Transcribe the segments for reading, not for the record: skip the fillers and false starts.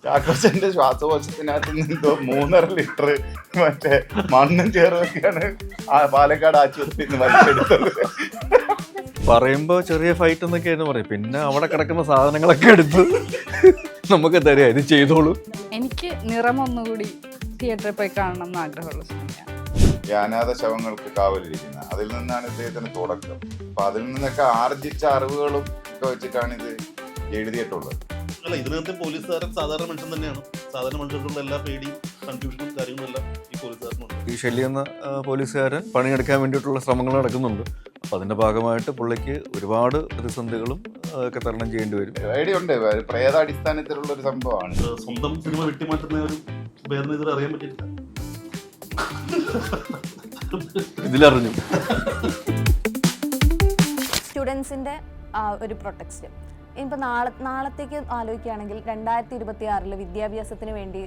ചാക്കോച്ചന്റെ ശ്വാസകോശത്തിനകത്ത് നിന്നോ 3.5 ലിറ്റർ മറ്റേ മണ്ണും ചേർന്നൊക്കെയാണ് ആ പാലക്കാട് ആശുപത്രിയിൽ നിന്ന് വലിച്ചെടുത്തത്. പറയുമ്പോ ചെറിയ ഫൈറ്റ് എന്നൊക്കെയായിരുന്നു പറയും. പിന്നെ അവിടെ കിടക്കുന്ന സാധനങ്ങളൊക്കെ എടുത്ത് നമുക്ക് തരാം, ഇത് ചെയ്തോളൂ. എനിക്ക് നിറം ഒന്നുകൂടി തിയേറ്ററിൽ പോയി കാണണം എന്ന് ആഗ്രഹമുള്ള സിനിമയാണ്. ഈ അനാഥ ശവങ്ങൾക്ക് കാവലിരിക്കുന്ന അതിൽ നിന്നാണ് ഇദ്ദേഹത്തിന് തുടക്കം. അപ്പൊ അതിൽ നിന്നൊക്കെ ആർജിച്ച അറിവുകളും ഒക്കെ വെച്ചിട്ടാണ് ഇത് എഴുതിയിട്ടുള്ളത്. അല്ല, ഇതിനകത്ത് പോലീസുകാരൻ സാധാരണ മനുഷ്യൻ തന്നെയാണ്. സാധാരണ മനുഷ്യർക്കുള്ള എല്ലാ പേടിയും കൺഫ്യൂഷനും കാര്യങ്ങളും എല്ലാം ഈ പോലീസുകാരനുണ്ട്. ഈ ഷെല്ലി എന്ന പോലീസുകാരൻ പണിയെടുക്കാൻ വേണ്ടിയിട്ടുള്ള ശ്രമങ്ങൾ നടക്കുന്നുണ്ട്. അപ്പോൾ അതിന്റെ ഭാഗമായിട്ട് പുള്ളിക്ക് ഒരുപാട് പ്രതിസന്ധികളും ഒക്കെ തരണം ചെയ്യേണ്ടി വരും. ഐഡിയ ഉണ്ട്, പ്രേതാടിസ്ഥാനത്തിലുള്ള ഒരു സംഭവമാണ്. സ്വന്തം സിനിമ വെട്ടിമാറ്റുന്ന ഒരു വേറെ ഇതിൽ അറിയാൻ പറ്റില്ല. ഇതിലറിഞ്ഞു സ്റ്റുഡൻസിൻ്റെ ഒരു പ്രൊട്ടക്സ്റ്റ്. ഇനിയിപ്പോൾ നാളത്തേക്ക് ആലോചിക്കുകയാണെങ്കിൽ 2026 വിദ്യാഭ്യാസത്തിന് വേണ്ടി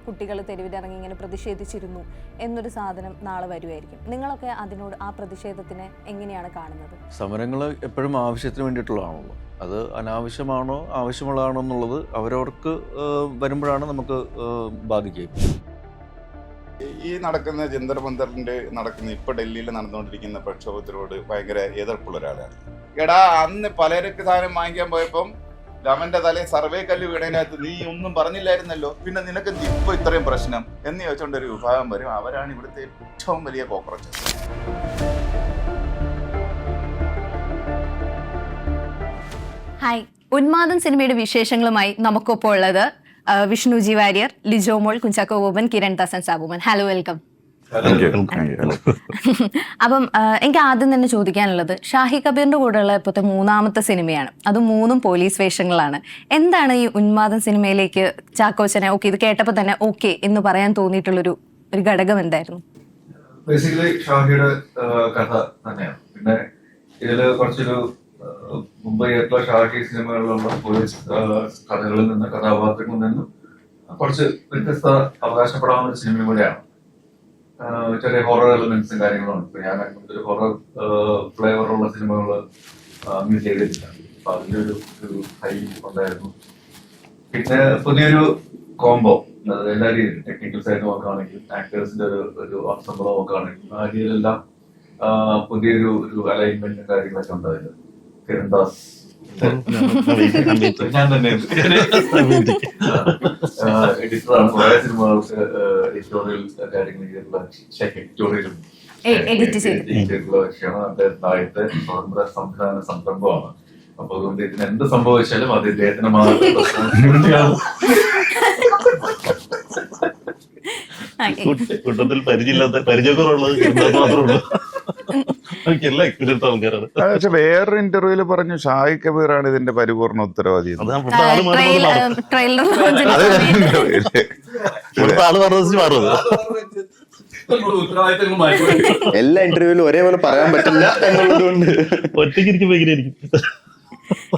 കുട്ടികൾ തെരുവിലിറങ്ങി ഇങ്ങനെ പ്രതിഷേധിച്ചിരുന്നു എന്നൊരു സാധനം നാളെ വരുമായിരിക്കും. നിങ്ങളൊക്കെ അതിനോട് ആ പ്രതിഷേധത്തിനെ എങ്ങനെയാണ് കാണുന്നത്? സമരങ്ങൾ എപ്പോഴും ആവശ്യത്തിന് വേണ്ടിയിട്ടുള്ളതാണല്ലോ. അത് അനാവശ്യമാണോ ആവശ്യമുള്ളതാണോ എന്നുള്ളത് അവരവർക്ക് വരുമ്പോഴാണ് നമുക്ക് ബാധിക്കുക. ഈ നടക്കുന്ന ജന്തർ മന്ദറിന്റെ ഇപ്പൊ ഡൽഹിയിൽ നടന്നുകൊണ്ടിരിക്കുന്ന പ്രക്ഷോഭത്തിനോട് ഭയങ്കര എതിർപ്പുള്ള ഒരാളാണ്. എടാ, അന്ന് പലരക്ക് സാധനം വാങ്ങിക്കാൻ പോയപ്പം രാമന്റെ തലയിൽ സർവേ കല്ല് വീണതിനകത്ത് നീ ഒന്നും പറഞ്ഞില്ലായിരുന്നല്ലോ, പിന്നെ നിനക്ക് ഇപ്പൊ ഇത്രയും പ്രശ്നം എന്ന് ചോദിച്ചോണ്ടൊരു വിഭാഗം വരും. അവരാണ് ഇവിടുത്തെ ഏറ്റവും വലിയ കോക്രോച്ചസ്. ഹായ്, ഉന്മാദം സിനിമയുടെ വിശേഷങ്ങളുമായി നമുക്കൊപ്പം ഉള്ളത് വിഷ്ണുജി വാര്യർ, ലിജോ മോൾ, കുഞ്ചാക്കോ ബോബൻ, കിരൺ ദാസൻ സാബുമൻ. Hello, welcome. അപ്പം എനിക്ക് ആദ്യം തന്നെ ചോദിക്കാനുള്ളത്, ഷാഹി കബീറിന്റെ കൂടെയുള്ള ഇപ്പോഴത്തെ 3ാമത്തെ സിനിമയാണ്. അത് 3ഉം പോലീസ് വേഷങ്ങളാണ്. എന്താണ് ഈ ഉന്മാദം സിനിമയിലേക്ക് ചാക്കോച്ചനെ ഓക്കെ ഇത് കേട്ടപ്പോൾ തന്നെ ഓക്കെ എന്ന് പറയാൻ തോന്നിയിട്ടുള്ളൊരു ഘടകം എന്തായിരുന്നു? ബേസിക്കലി ഷാഹിയുടെ കഥ തന്നെയാണ്. പിന്നെ ഇതില് കുറച്ചൊരു മുമ്പ് ഏറ്റവും ഷാഹി സിനിമകളിലുള്ള പോലീസ് കഥകളിൽ നിന്ന് കഥാപാത്രങ്ങളിൽ നിന്നും കുറച്ച് വ്യത്യസ്ത അവകാശപ്പെടാവുന്ന ഒരു സിനിമ കൂടെയാണ്. ചെറിയ ഹൊറർ എലിമെന്റ്സും കാര്യങ്ങളും. ഇപ്പൊ ഞാൻ ഒരു ഹൊറർ ഫ്ലേവറുള്ള സിനിമകൾ അങ്ങനെ ചെയ്തിട്ടില്ല. അപ്പൊ അതിന്റെ ഒരു ഹൈ ഉണ്ടായിരുന്നു. പിന്നെ പുതിയൊരു കോംബോ, എല്ലാ രീതിയിലും ടെക്നിക്കൽ സൈഡ് നോക്കുകയാണെങ്കിൽ, ആക്ടേഴ്സിന്റെ ഒരു സംഭവം നോക്കുകയാണെങ്കിൽ, ആ രീതിയിലെല്ലാം പുതിയൊരു അലൈൻമെന്റും കാര്യങ്ങളൊക്കെ ഉണ്ടായിരുന്നു. കിരൺ ദാസ് ഞാൻ തന്നെ എഡിറ്ററാണ്. കുറേ സിനിമകൾക്ക് എഡിറ്റോറിയൽ കാര്യങ്ങൾ എഡിറ്റോറിയലും വിഷയമാണ്. അദ്ദേഹത്തിന്റെ ആദ്യത്തെ സ്വതന്ത്ര സംവിധാന സംരംഭമാണ്. അപ്പൊ അതുകൊണ്ട് ഇതിന് എന്ത് സംഭവിച്ചാലും അത് ഇദ്ദേഹത്തിന് മാത്രം കൂട്ടത്തിൽ പരിചയക്കുറവുള്ളത് മാത്രമേ പക്ഷെ വേറൊരു ഇന്റർവ്യൂല് പറഞ്ഞു ഷാഹി കബീറാണ് ഇതിന്റെ പരിപൂർണ ഉത്തരവാദി. എല്ലാ ഇന്റർവ്യൂവിലും ഒരേപോലെ പറയാൻ പറ്റില്ല എന്നുള്ളതുകൊണ്ട് ഒറ്റയ്ക്ക്.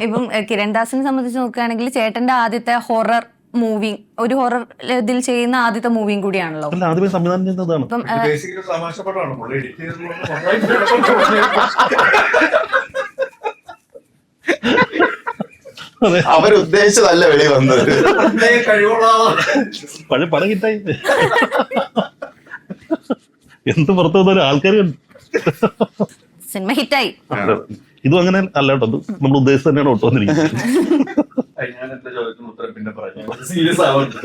ഇപ്പം കിരൺ ദാസിനെ സംബന്ധിച്ച് നോക്കുകയാണെങ്കിൽ ചേട്ടന്റെ ആദ്യത്തെ ഹൊറർ മൂവി, ഒരു ഹൊറർ ഇതിൽ ചെയ്യുന്ന ആദ്യത്തെ മൂവിയും കൂടിയാണല്ലോ. ആദ്യമേ സംവിധാനം ചെയ്യുന്നതാണ്. അവരുദ്ദേശിച്ചതല്ല വെളി വന്നത്. പഴയ പടം കിട്ടായി എന്ത് പുറത്തു വന്നാലും ആൾക്കാർ സിനിമ ഹിറ്റായി. ഇതും അങ്ങനെ അല്ല കേട്ടോ, അത് നമ്മൾ ഉദ്ദേശിച്ച് തന്നെയാണ് ഒട്ടു വന്നിരിക്കുന്നത്. ഞാൻ എന്റെ ചോദ്യത്തിന് ഉത്തരം പിന്നെ പറഞ്ഞു. സീരിയസ് ആവുന്നുണ്ട്.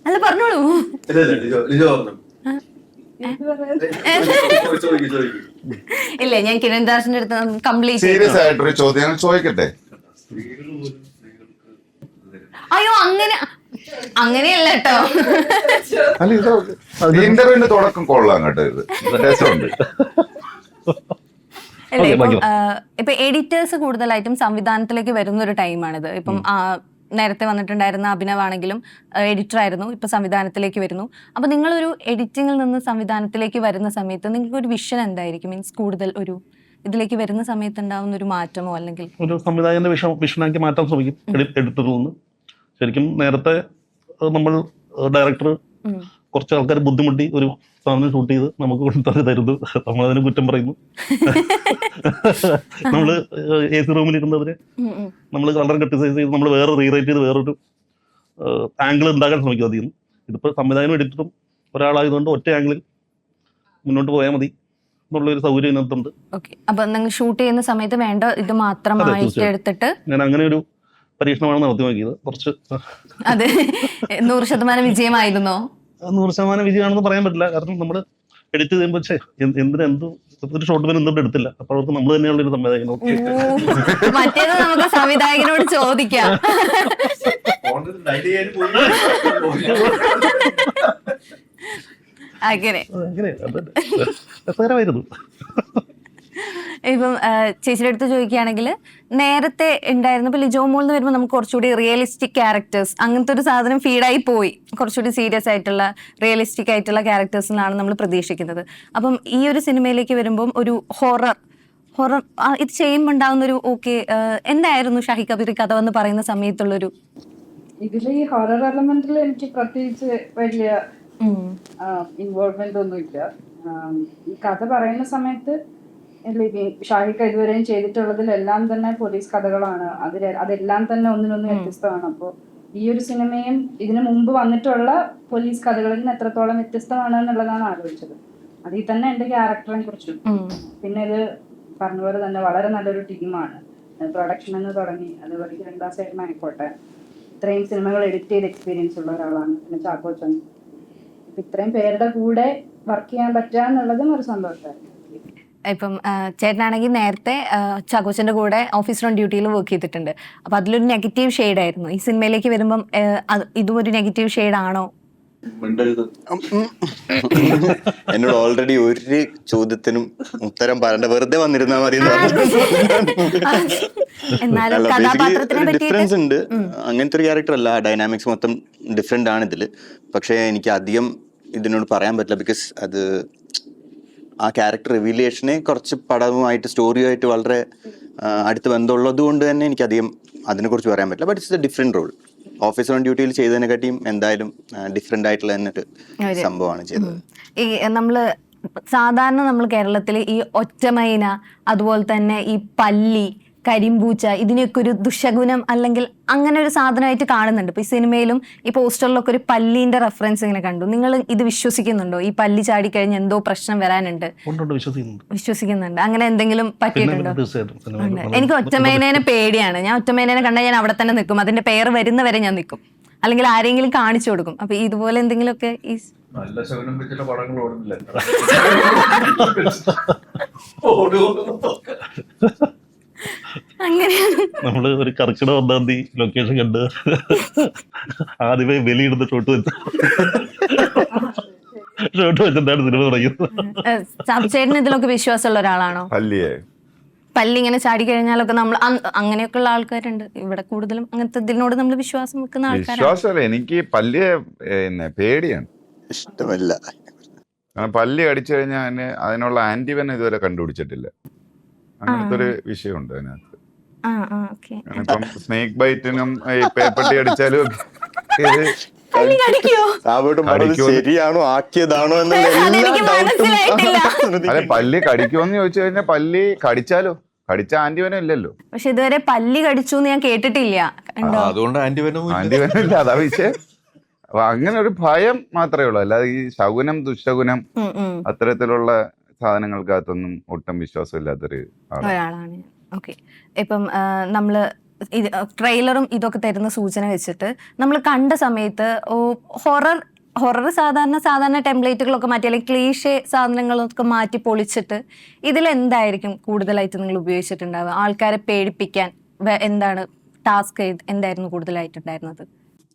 അല്ല, പറഞ്ഞോളൂ. ഇല്ല, ഞാൻ കിരൺ ദാസിന്റെ അടുത്ത് കംപ്ലീറ്റ് സീരിയസ് ആയിട്ടൊരു ചോദ്യം ചോദിക്കട്ടെ. അയ്യോ, അങ്ങനെയല്ല കേട്ടോ. അല്ല, ഇത് ഇന്റർവ്യൂവിന്റെ തുടക്കം കൊള്ളാം കേട്ടോ. ഇത് രസമുണ്ട്. അല്ലേ, ഇപ്പൊ എഡിറ്റേഴ്സ് കൂടുതലായിട്ടും സംവിധാനത്തിലേക്ക് വരുന്ന ഒരു ടൈമാണിത്. ഇപ്പം നേരത്തെ വന്നിട്ടുണ്ടായിരുന്ന അഭിനവാണെങ്കിലും എഡിറ്റർ ആയിരുന്നു, ഇപ്പൊ സംവിധാനത്തിലേക്ക് വരുന്നു. അപ്പൊ നിങ്ങളൊരു എഡിറ്റിംഗിൽ നിന്ന് സംവിധാനത്തിലേക്ക് വരുന്ന സമയത്ത് നിങ്ങൾക്ക് ഒരു വിഷൻ എന്തായിരിക്കും? മീൻസ് കൂടുതൽ ഒരു ഇതിലേക്ക് വരുന്ന സമയത്ത് ഉണ്ടാവുന്ന ഒരു മാറ്റമോ അല്ലെങ്കിൽ ഒരു സംവിധായകന്റെ വിഷനാക്കി മാറ്റാൻ ശ്രമിക്കും എഡിറ്ററിൽ നിന്ന്. ശരിക്കും നേരത്തെ നമ്മൾ ഡയറക്ടർ കുറച്ച് ആൾക്കാർ ബുദ്ധിമുട്ടി ഒരു സാധനം ഷൂട്ട് ചെയ്ത് നമുക്ക് കൊണ്ടുതന്നെ തരുന്നു, നമ്മളതിനെ കുറ്റം പറയുന്നു. നമ്മള് AC റൂമിൽ ഇരുന്നവരെ നമ്മൾ കളർ ക്രിട്ടിസൈസ് ചെയ്ത് നമ്മൾ വേറെ റീറൈറ്റ് ചെയ്ത് വേറൊരു ആംഗിൾ ഉണ്ടാക്കാൻ ശ്രമിക്കുക അതിൽ നിന്ന്. ഇതിപ്പോൾ സംവിധാനം എഡിറ്ററും ഒരാളായതുകൊണ്ട് ഒറ്റ ആംഗിളിൽ മുന്നോട്ട് പോയാൽ മതി എന്നുള്ളൊരു സൗകര്യം ഇതിനകത്തുണ്ട്. അപ്പൊ നിങ്ങൾ ഷൂട്ട് ചെയ്യുന്ന സമയത്ത് വേണ്ട ഇത് മാത്രമായിട്ട് എടുത്തിട്ട് ഞാൻ അങ്ങനെ ഒരു പരീക്ഷണമാണ് നടത്തി നോക്കിയത്. കുറച്ച് അത് 100% വിജയമായിരുന്നോ? 100% വിജയമാണെന്ന് പറയാൻ പറ്റില്ല. കാരണം നമ്മൾ എഡിറ്റ് ചെയ്യുമ്പോൾ ഒരു ഷോട്ട് പേര് എന്തുകൊണ്ട് എടുത്തില്ല, അപ്പോൾ അവർക്ക് നമ്മൾ തന്നെയുള്ള ഒരു സംവിധായകൻ. മറ്റേത് നമുക്ക് സംവിധായകനോട് ചോദിക്കാം. അങ്ങനെ രസകരമായിരുന്നു. ഇപ്പം ചേച്ചിയുടെ അടുത്ത് ചോദിക്കുകയാണെങ്കിൽ നേരത്തെ ഉണ്ടായിരുന്ന ഇപ്പൊ ലിജോ മോൾ എന്ന് വരുമ്പോൾ നമുക്ക് കുറച്ചുകൂടി റിയലിസ്റ്റിക് ക്യാരക്ടേഴ്സ് അങ്ങനത്തെ ഒരു സാധനം ഫീഡായി പോയി. കുറച്ചുകൂടി സീരിയസ് ആയിട്ടുള്ള റിയലിസ്റ്റിക് ആയിട്ടുള്ള ക്യാരക്ടേഴ്സിലാണ് നമ്മൾ പ്രതീക്ഷിക്കുന്നത്. അപ്പം ഈ ഒരു സിനിമയിലേക്ക് വരുമ്പം ഒരു ഹൊറർ ഇത് ചെയ്യുമ്പോൾ ഉണ്ടാകുന്ന ഒരു എന്തായിരുന്നു ഷാഹി കബീർ കഥ എന്ന് പറയുന്ന സമയത്തുള്ളൊരു ഇതിൽ ഈ ഹൊറർ എലമെന്റിൽ എനിക്ക് പ്രത്യേകിച്ച് വലിയ ഇൻവോൾവ്മെന്റ് ഒന്നും ഇല്ല. ഈ കഥ പറയുന്ന സമയത്ത് ഷാഹിക്ക ഇതുവരെയും ചെയ്തിട്ടുള്ളതിലെല്ലാം തന്നെ പോലീസ് കഥകളാണ്. അതെല്ലാം തന്നെ ഒന്നിനൊന്ന് വ്യത്യസ്തമാണ്. അപ്പോൾ ഈ ഒരു സിനിമയും ഇതിനു മുമ്പ് വന്നിട്ടുള്ള പോലീസ് കഥകളിൽ നിന്ന് എത്രത്തോളം വ്യത്യസ്തമാണ് എന്നുള്ളതാണ് ആലോചിച്ചത്. അതിൽ തന്നെ എന്റെ ക്യാരക്ടറിനെ കുറിച്ചും പിന്നെ ഇത് പറഞ്ഞപോലെ തന്നെ വളരെ നല്ലൊരു ടീമാണ്. പ്രൊഡക്ഷൻ എന്ന് തുടങ്ങി അതുപോലെ രണ്ടാസേട്ടനായിക്കോട്ടെ, ഇത്രയും സിനിമകൾ എഡിറ്റ് ചെയ്ത് എക്സ്പീരിയൻസ് ഉള്ള ഒരാളാണ്. പിന്നെ ചാക്കോച്ചൻ, ഇത്രയും പേരുടെ കൂടെ വർക്ക് ചെയ്യാൻ പറ്റുക എന്നുള്ളതും ഒരു സന്തോഷമായിരുന്നു. ഇപ്പം ചേട്ടനാണെങ്കിൽ നേരത്തെ ചാക്കോച്ചൻ്റെ കൂടെ ഓഫീസർ ഓൺ ഡ്യൂട്ടിയിൽ വർക്ക് ചെയ്തിട്ടുണ്ട്. അപ്പം അതിലൊരു നെഗറ്റീവ് ഷെയ്ഡ് ആയിരുന്നു. ഈ സിനിമയിലേക്ക് വരുമ്പം ഇതും ഒരു നെഗറ്റീവ് ഷെയ്ഡ് ആണോ? എന്നോട് ഓൾറെഡി ഒരു ചോദ്യത്തിനും ഉത്തരം പറയണ്ട, വെറുതെ വന്നിരുന്നാ മതി. ഡിഫറൻസ് ഉണ്ട്. അങ്ങനത്തെ ഒരു ക്യാരക്ടർ അല്ല, ഡൈനാമിക്സ് മൊത്തം ഡിഫറെന്റ് ആണ് ഇതില്. പക്ഷെ എനിക്ക് അധികം ഇതിനോട് പറയാൻ പറ്റില്ല. ബിക്കോസ് അത് ആ ക്യാരക്ടർ റിവീലിയേഷനെ കുറച്ച് പടവുമായിട്ട് സ്റ്റോറിയുമായിട്ട് വളരെ അടുത്ത് ബന്ധമുള്ളത് കൊണ്ട് തന്നെ എനിക്കധികം അതിനെക്കുറിച്ച് പറയാൻ പറ്റില്ല. But it's a different role. Officer on ഡ്യൂട്ടിയിൽ ചെയ്തതിനെക്കാട്ടിയും എന്തായാലും ഡിഫറെന്റ് ആയിട്ടുള്ള തന്നെ ഒരു സംഭവമാണ് ചെയ്തത്. ഈ സാധാരണ നമ്മൾ കേരളത്തിൽ ഈ ഒറ്റമൈന, അതുപോലെ തന്നെ ഈ പല്ലി, കരിമ്പൂച്ച, ഇതിനെയൊക്കെ ഒരു ദുശകുനം അല്ലെങ്കിൽ അങ്ങനെ ഒരു സാധനമായിട്ട് കാണുന്നുണ്ട്. ഇപ്പൊ ഈ സിനിമയിലും ഈ പോസ്റ്ററിലൊക്കെ ഒരു പല്ലീന്റെ റെഫറൻസ് ഇങ്ങനെ കണ്ടു. നിങ്ങൾ ഇത് വിശ്വസിക്കുന്നുണ്ടോ? ഈ പല്ലി ചാടിക്കഴിഞ്ഞ് എന്തോ പ്രശ്നം വരാനുണ്ട്? വിശ്വസിക്കുന്നുണ്ട്. അങ്ങനെ എന്തെങ്കിലും പറ്റിയിട്ടുണ്ടോ? എനിക്ക് ഒറ്റമേനേനെ പേടിയാണ്. ഞാൻ ഒറ്റമേനേനെ കണ്ടാൽ ഞാൻ അവിടെ തന്നെ നിൽക്കും. അതിന്റെ പേര് വരുന്നവരെ ഞാൻ നിൽക്കും, അല്ലെങ്കിൽ ആരെങ്കിലും കാണിച്ചു കൊടുക്കും. അപ്പൊ ഇതുപോലെ എന്തെങ്കിലുമൊക്കെ ഈ നല്ല ശകുനം വെച്ചിട്ട് പടങ്ങൾ ഓടുന്നില്ല. നമ്മള് ഒരു കർക്കിടക 1-ാം തീയതി ലൊക്കേഷൻ കണ്ട് ആദ്യമേ ബലിയിടുന്ന ഷോട്ട് വെച്ചിട്ടാണ് സിനിമ തുടങ്ങിയത്. ചേട്ടന് ഇതിലൊക്കെ വിശ്വാസമുള്ള ഒരാളാണോ? പല്ലി ഇങ്ങനെ ചാടി കഴിഞ്ഞാലൊക്കെ നമ്മൾ അങ്ങനെയൊക്കെ ഉള്ള ആൾക്കാരുണ്ട് ഇവിടെ. കൂടുതലും അങ്ങനത്തെ ഇതിനോട് നമ്മൾ വിശ്വാസം വെക്കുന്ന ആൾക്കാരാണ്. എനിക്ക് പല്ലിയെ പേടിയാണ്, ഇഷ്ടമല്ല. പല്ലി കടിച്ചു കഴിഞ്ഞാൽ അതിനുള്ള ആന്റിവെനം ഇതുവരെ കണ്ടുപിടിച്ചിട്ടില്ല. അങ്ങനത്തെ ഒരു വിഷയമുണ്ട് അതിനകത്ത്. ഇപ്പം സ്നേക്ക് ബൈറ്റിനും പേപ്പട്ടി അടിച്ചാലും ശരിയാണോ ആക്കിയതാണോ അല്ലെ പല്ലി കടിക്കുമെന്ന് ചോദിച്ചു കഴിഞ്ഞാൽ പല്ലി കടിച്ചാലോ? കടിച്ച ആന്റിവെനം ഇല്ലല്ലോ. പക്ഷെ ഇതുവരെ പല്ലി കടിച്ചു എന്ന് ഞാൻ കേട്ടിട്ടില്ല. അതുകൊണ്ട് ആന്റിവെനം ഇല്ല, അതാ വിഷയം. അപ്പൊ അങ്ങനെ ഒരു ഭയം മാത്രമേ ഉള്ളൂ. അല്ലാതെ ഈ ശകുനം ദുശകുനം അത്തരത്തിലുള്ള സാധനങ്ങൾക്കകത്തൊന്നും ഒട്ടും വിശ്വാസമില്ലാത്തൊരു ഒരാളാണ്. ഓക്കെ. ഇപ്പം നമ്മള് ട്രെയിലറും ഇതൊക്കെ തരുന്ന സൂചന വെച്ചിട്ട് നമ്മൾ കണ്ട സമയത്ത് ഹൊറർ സാധാരണ ടെംപ്ലേറ്റുകളൊക്കെ മാറ്റി അല്ലെങ്കിൽ ക്ലീഷേ സാധനങ്ങളൊക്കെ മാറ്റി പൊളിച്ചിട്ട് ഇതിലെന്തായിരിക്കും കൂടുതലായിട്ട് നിങ്ങൾ ഉപയോഗിച്ചിട്ടുണ്ടാവുക? ആൾക്കാരെ പേടിപ്പിക്കാൻ എന്താണ് ടാസ്ക് എന്തായിരുന്നു കൂടുതലായിട്ടുണ്ടായിരുന്നത്?